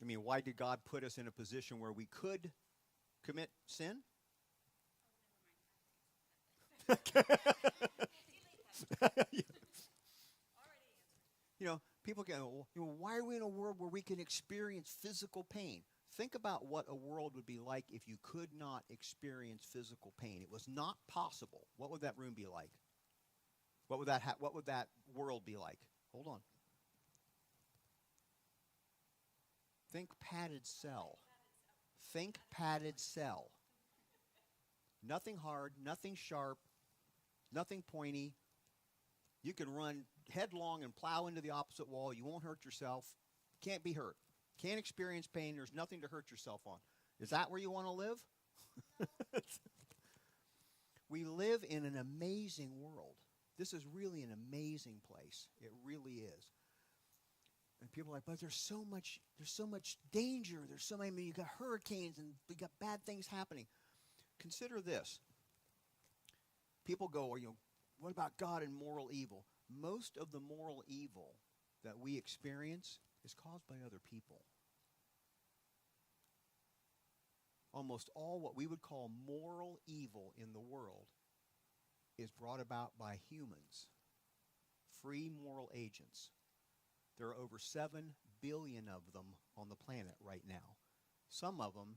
I mean, why did God put us in a position where we could commit sin? You know, people go, why are we in a world where we can experience physical pain? Think about what a world would be like if you could not experience physical pain. It was not possible. What would that room be like? What would that world be like? Hold on. Think padded cell. Think padded cell. Nothing hard, nothing sharp, nothing pointy. You can run headlong and plow into the opposite wall. You won't hurt yourself. Can't be hurt. Can't experience pain. There's nothing to hurt yourself on. Is that where you want to live? We live in an amazing world. This is really an amazing place. It really is. And people are like, but there's so much danger. There's so many, I mean, you got hurricanes and you got bad things happening. Consider this. People go, what about God and moral evil? Most of the moral evil that we experience is caused by other people. Almost all what we would call moral evil in the world is brought about by humans, free moral agents. There are over 7 billion of them on the planet right now. Some of them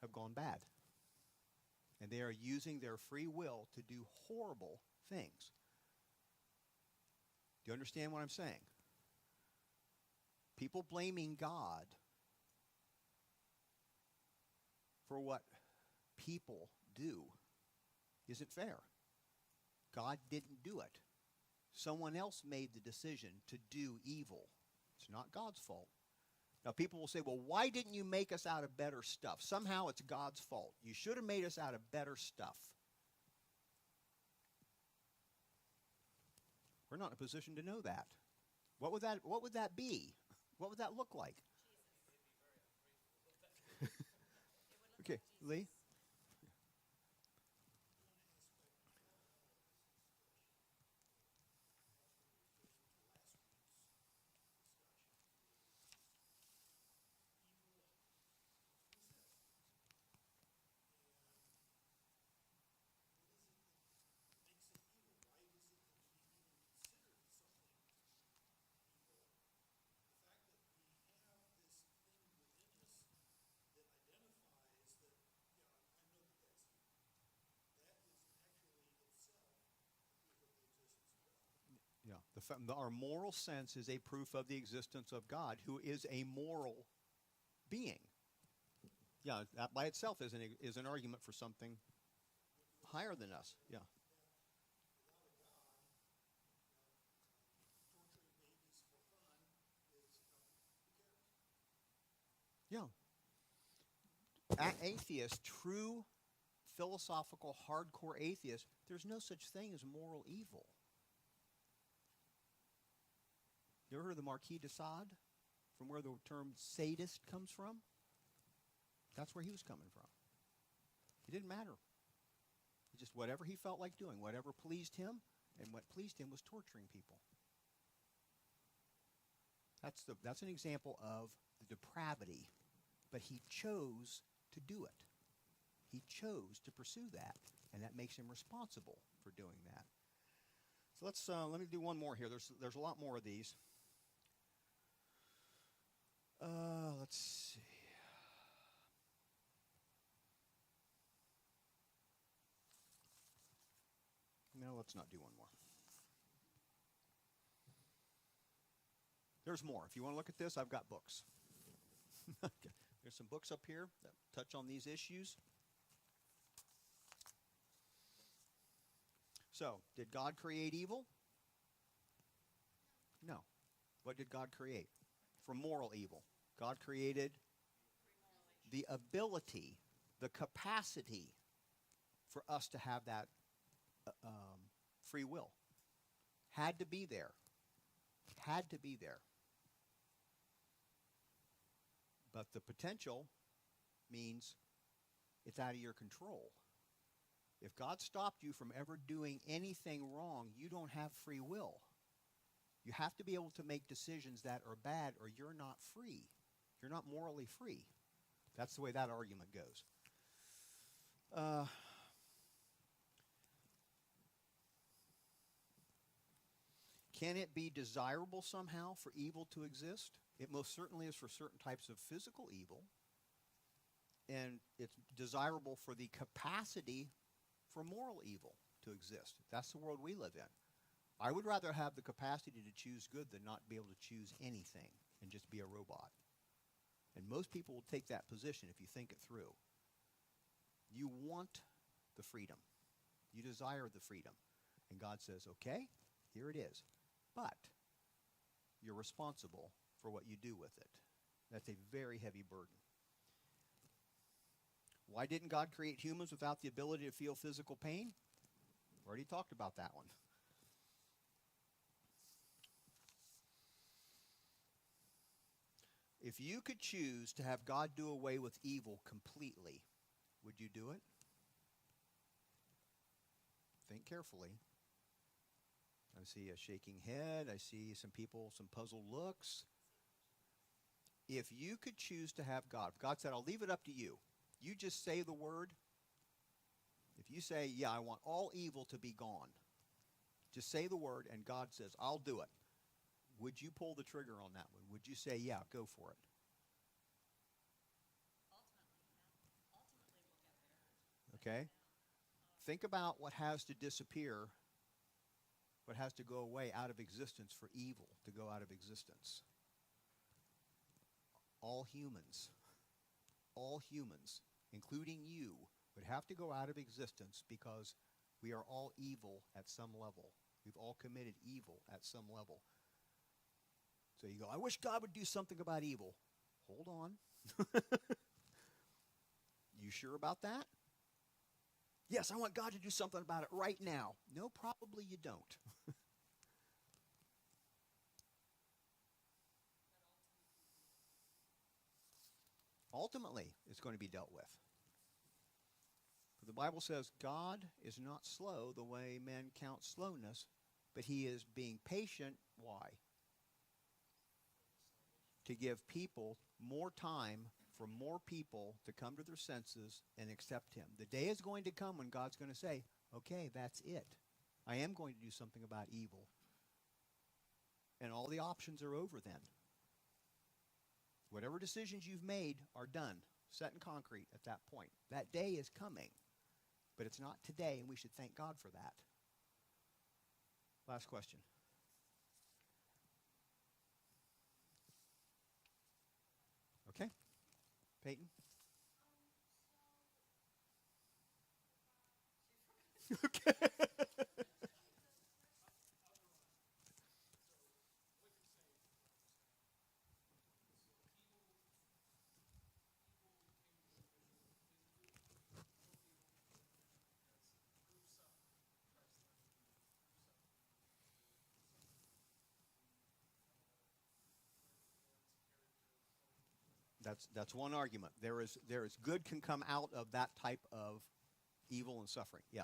have gone bad. And they are using their free will to do horrible things. Do you understand what I'm saying? People blaming God for what people do isn't fair. God didn't do it. Someone else made the decision to do evil. It's not God's fault. Now, people will say, well, why didn't you make us out of better stuff? Somehow it's God's fault. You should have made us out of better stuff. We're not in a position to know that. What would that be? What would that look like? Okay, Lee? Yeah, our moral sense is a proof of the existence of God, who is a moral being. Yeah, that by itself is an argument for something higher than us. Yeah. Yeah. Atheists, true philosophical hardcore atheists, there's no such thing as moral evil. You ever heard of the Marquis de Sade? From where the term sadist comes from? That's where he was coming from. It didn't matter. It just whatever he felt like doing, whatever pleased him, and what pleased him was torturing people. That's an example of the depravity. But he chose to do it. He chose to pursue that, and that makes him responsible for doing that. So let me do one more here. There's a lot more of these. Let's see. No, let's not do one more. There's more. If you want to look at this, I've got books. There's some books up here that touch on these issues. So, did God create evil? No. What did God create? From moral evil. God created the ability, the capacity for us to have that free will. Had to be there. Had to be there. But the potential means it's out of your control. If God stopped you from ever doing anything wrong, you don't have free will. You have to be able to make decisions that are bad, or you're not free. You're not morally free. That's the way that argument goes. Can it be desirable somehow for evil to exist? It most certainly is for certain types of physical evil. And it's desirable for the capacity for moral evil to exist. That's the world we live in. I would rather have the capacity to choose good than not be able to choose anything and just be a robot. And most people will take that position if you think it through. You want the freedom. You desire the freedom. And God says, okay, here it is. But you're responsible for what you do with it. That's a very heavy burden. Why didn't God create humans without the ability to feel physical pain? We already talked about that one. If you could choose to have God do away with evil completely, would you do it? Think carefully. I see a shaking head. I see some people, some puzzled looks. If you could choose to have God, if God said, I'll leave it up to you. You just say the word. If you say, yeah, I want all evil to be gone. Just say the word and God says, I'll do it. Would you pull the trigger on that one? Would you say, yeah, go for it? Okay? Think about what has to disappear, what has to go away out of existence for evil to go out of existence. All humans, including you, would have to go out of existence because we are all evil at some level. We've all committed evil at some level. So you go, I wish God would do something about evil. Hold on. You sure about that? Yes, I want God to do something about it right now. No, probably you don't. Ultimately, it's going to be dealt with. But the Bible says God is not slow the way men count slowness, but he is being patient. Why? To give people more time for more people to come to their senses and accept him. The day is going to come when God's going to say, okay, that's it. I am going to do something about evil. And all the options are over then. Whatever decisions you've made are done, set in concrete at that point. That day is coming, but it's not today, and we should thank God for that. Last question. Okay. Peyton? Okay. That's one argument. There is good can come out of that type of evil and suffering. Yeah.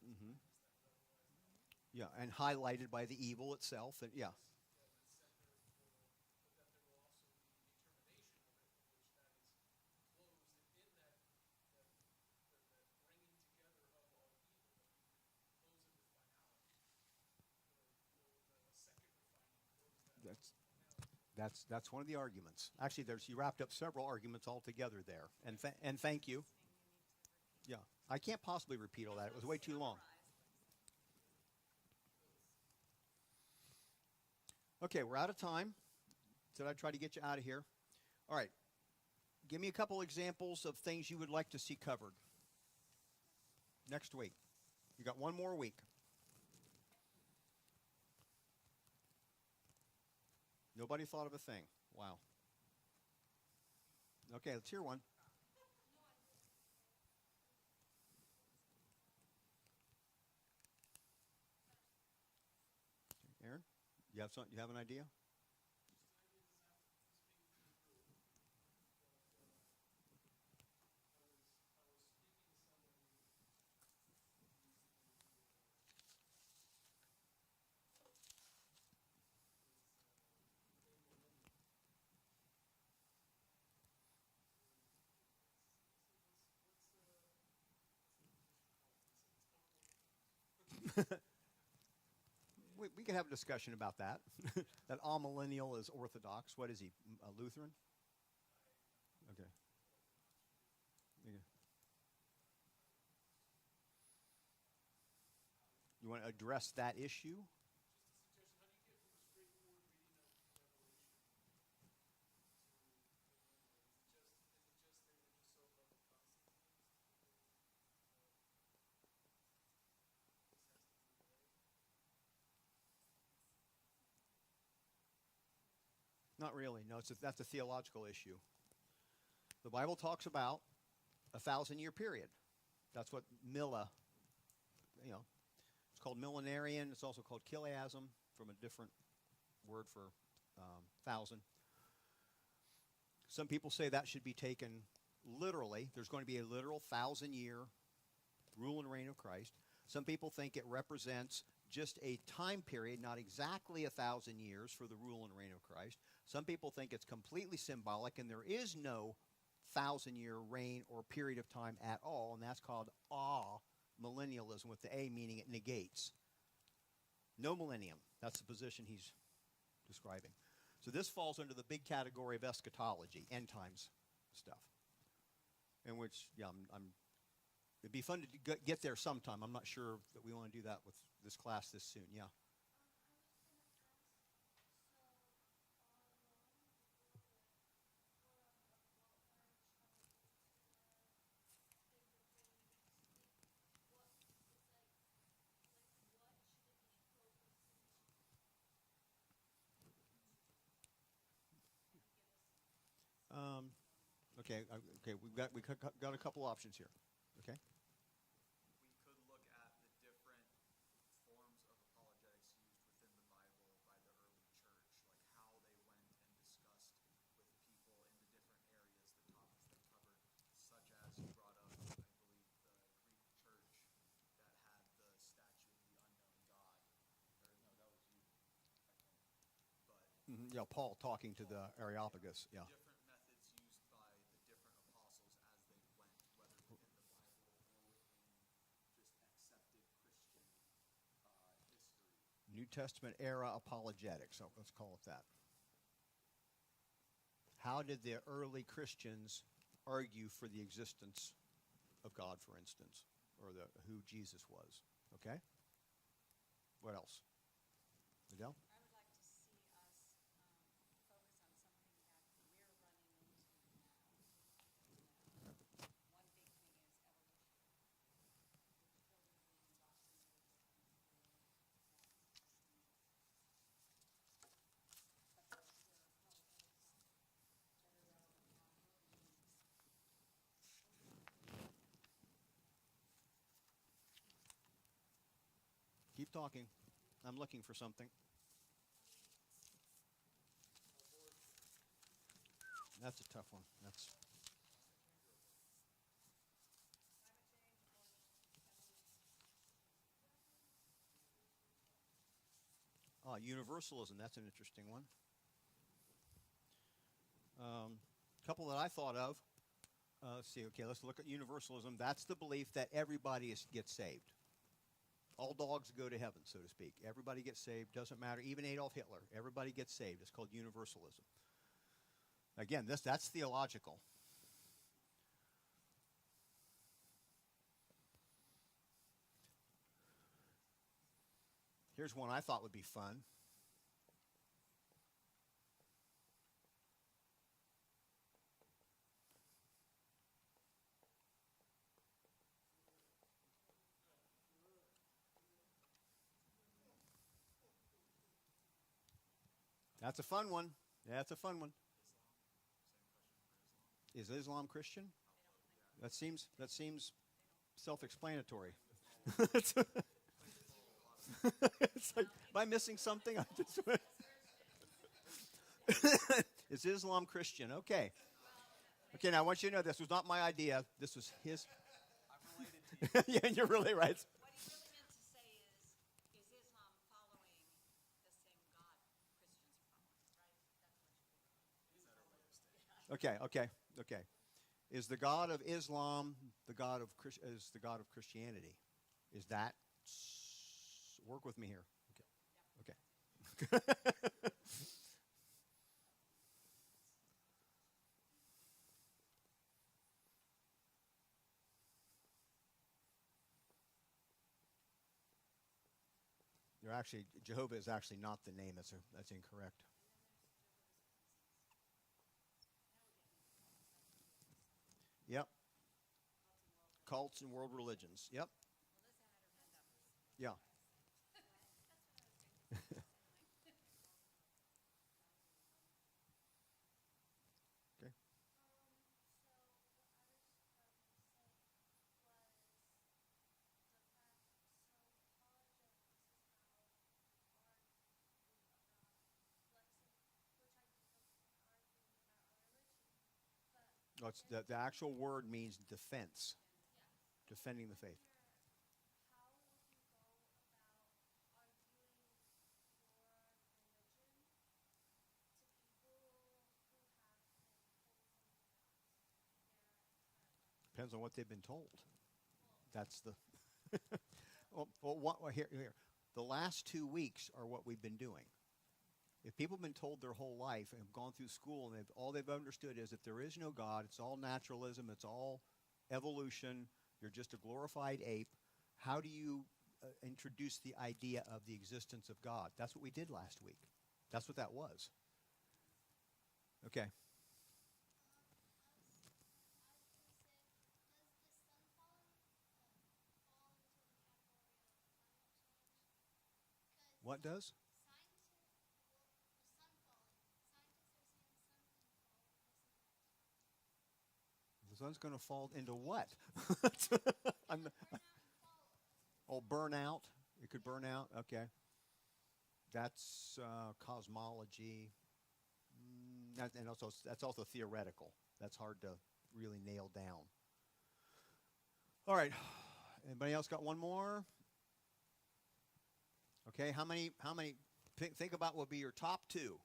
Mm-hmm. Yeah, and highlighted by the evil itself, and yeah. That's That's one of the arguments. Actually, you wrapped up several arguments altogether there. And thank you. Yeah, I can't possibly repeat all that. It was way too long. Okay, we're out of time. Did I try to get you out of here? All right. Give me a couple examples of things you would like to see covered next week. You got one more week. Nobody thought of a thing. Wow. Okay, let's hear one. Aaron, you have an idea? We could have a discussion about that. That amillennial is Orthodox. What is he? A Lutheran? Okay. Okay. You want to address that issue? Not really. No, that's a theological issue. The Bible talks about a 1,000-year period. That's what it's called millenarian. It's also called chiliasm, from a different word for 1,000. Some people say that should be taken literally. There's going to be a literal 1,000-year rule and reign of Christ. Some people think it represents just a time period, not exactly 1,000 years for the rule and reign of Christ. Some people think it's completely symbolic, and there is no 1,000-year reign or period of time at all, and that's called millennialism, with the A meaning it negates. No millennium. That's the position he's describing. So this falls under the big category of eschatology, end times stuff, in which, it'd be fun to get there sometime. I'm not sure that we want to do that with this class this soon. Yeah. Okay. Okay. We got a couple options here. Okay. We could look at the different forms of apologetics used within the Bible by the early church, like how they went and discussed with people in the different areas, the topics they covered, such as you brought up, I believe, the Greek church that had the statue of the unknown God. Or no, that was you, I think. But Yeah, Paul talking to the Areopagus. Yeah. different methods used by the different apostles as they went, whether within the Bible or within just accepted Christian history. New Testament era apologetics. So let's call it that. How did the early Christians argue for the existence of God, for instance, or who Jesus was? Okay. What else? Adele? I would like to see us focus on something that we're running into now. One big thing is evolution. With children being indoctrinated with but there are probably other topics that are relevant now. Keep talking. I'm looking for something. That's a tough one. That's universalism. That's an interesting one. Couple that I thought of. Let's see. Okay, let's look at universalism. That's the belief that everybody gets saved. All dogs go to heaven, so to speak. Everybody gets saved. Doesn't matter. Even Adolf Hitler. Everybody gets saved. It's called universalism. Again, that's theological. Here's one I thought would be fun. That's a fun one. That's a fun one. Is Islam Christian? That seems self-explanatory. It's like, am I missing something? Is Islam Christian? Okay. Okay, now I want you to know this was not my idea. This was his. I'm related to you. Yeah, you're really right. What he really meant to say is Islam following the same God Christians are following, right? That's what you Okay. Is the God of Islam the God of is the God of Christianity? Is that work with me here? Okay. They're actually Jehovah is actually not the name. That's incorrect. Yep. Cults and world religions. Yep. Yeah. Okay. Oh, it's the actual word means defense, defending the faith. Depends on what they've been told. That's the. Here. The last 2 weeks are what we've been doing. If people have been told their whole life and have gone through school and all they've understood is that there is no God, it's all naturalism, it's all evolution, you're just a glorified ape, how do you introduce the idea of the existence of God? That's what we did last week. That's what that was. Okay. What does? The sun's going to fall into what? Burn out. It could burn out. Okay. That's cosmology. And also, that's also theoretical. That's hard to really nail down. All right. Anybody else got one more? Okay. How many? Think about what would be your top two.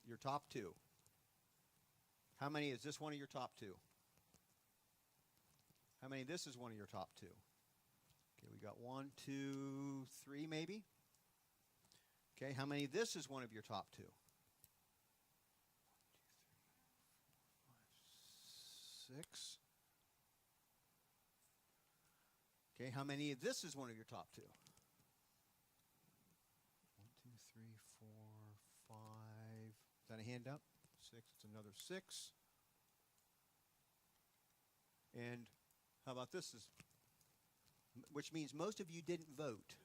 Your top two. How many is this one of your top two? How many this is one of your top two? Okay, we got 1, 2, 3 maybe. Okay, how many this is one of your top two? 1, 2, 3, 4, 5, 6. Okay, how many of this is one of your top two? 1, 2, 3, 4, 5. Is that a hand up? 6. It's another 6. And how about this? Which means most of you didn't vote.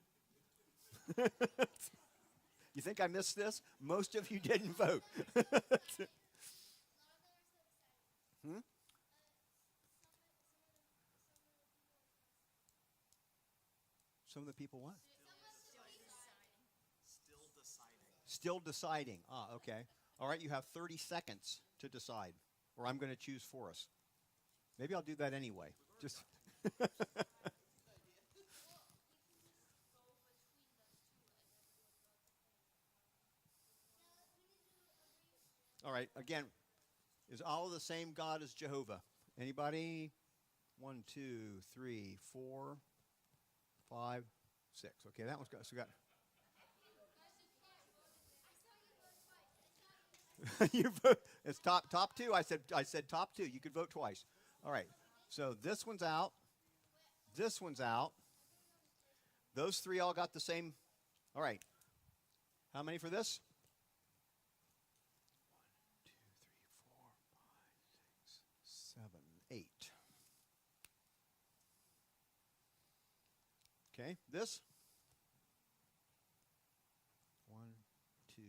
You think I missed this? Most of you didn't vote. Hmm? Some of the people what? Still deciding. Still deciding. Ah, okay. All right, you have 30 seconds to decide, or I'm going to choose for us. Maybe I'll do that anyway. Just. All right, again, is all the same God as Jehovah? Anybody? 1, 2, 3, 4, 5, 6. Okay, that one's got. So we got. You vote. It's top 2. I said top 2. You could vote twice. All right. So this one's out. This one's out. Those 3 all got the same. All right. How many for this? 1, 2, 3, 4, 5, 6, 7, 8. Okay. This. 1, 2,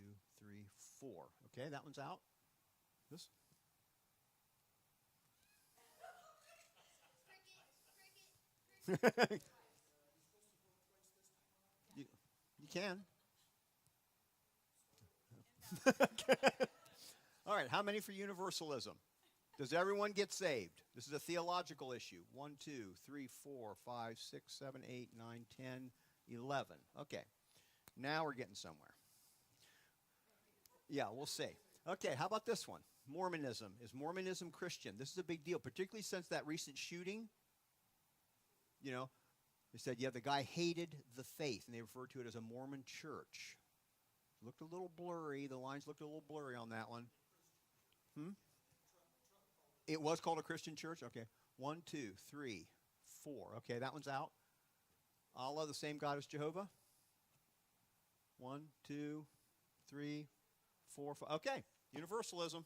3, 4. Okay, that one's out. This. you can. All right, how many for universalism? Does everyone get saved? This is a theological issue. 1, 2, 3, 4, 5, 6, 7, 8, 9, 10, 11. Okay, now we're getting somewhere. Yeah, we'll see. Okay, how about this one? Mormonism. Is Mormonism Christian? This is a big deal, particularly since that recent shooting. You know, they said, yeah, the guy hated the faith, and they referred to it as a Mormon church. It looked a little blurry. The lines looked a little blurry on that one. It was called a Christian church? Okay. 1, 2, 3, 4. Okay, that one's out. Allah, the same God as Jehovah? 1, 2, 3, 4, 5. Okay, universalism.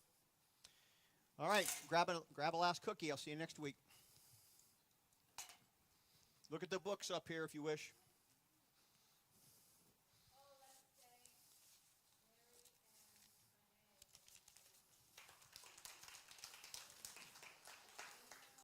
All right, grab a last cookie. I'll see you next week. Look at the books up here if you wish.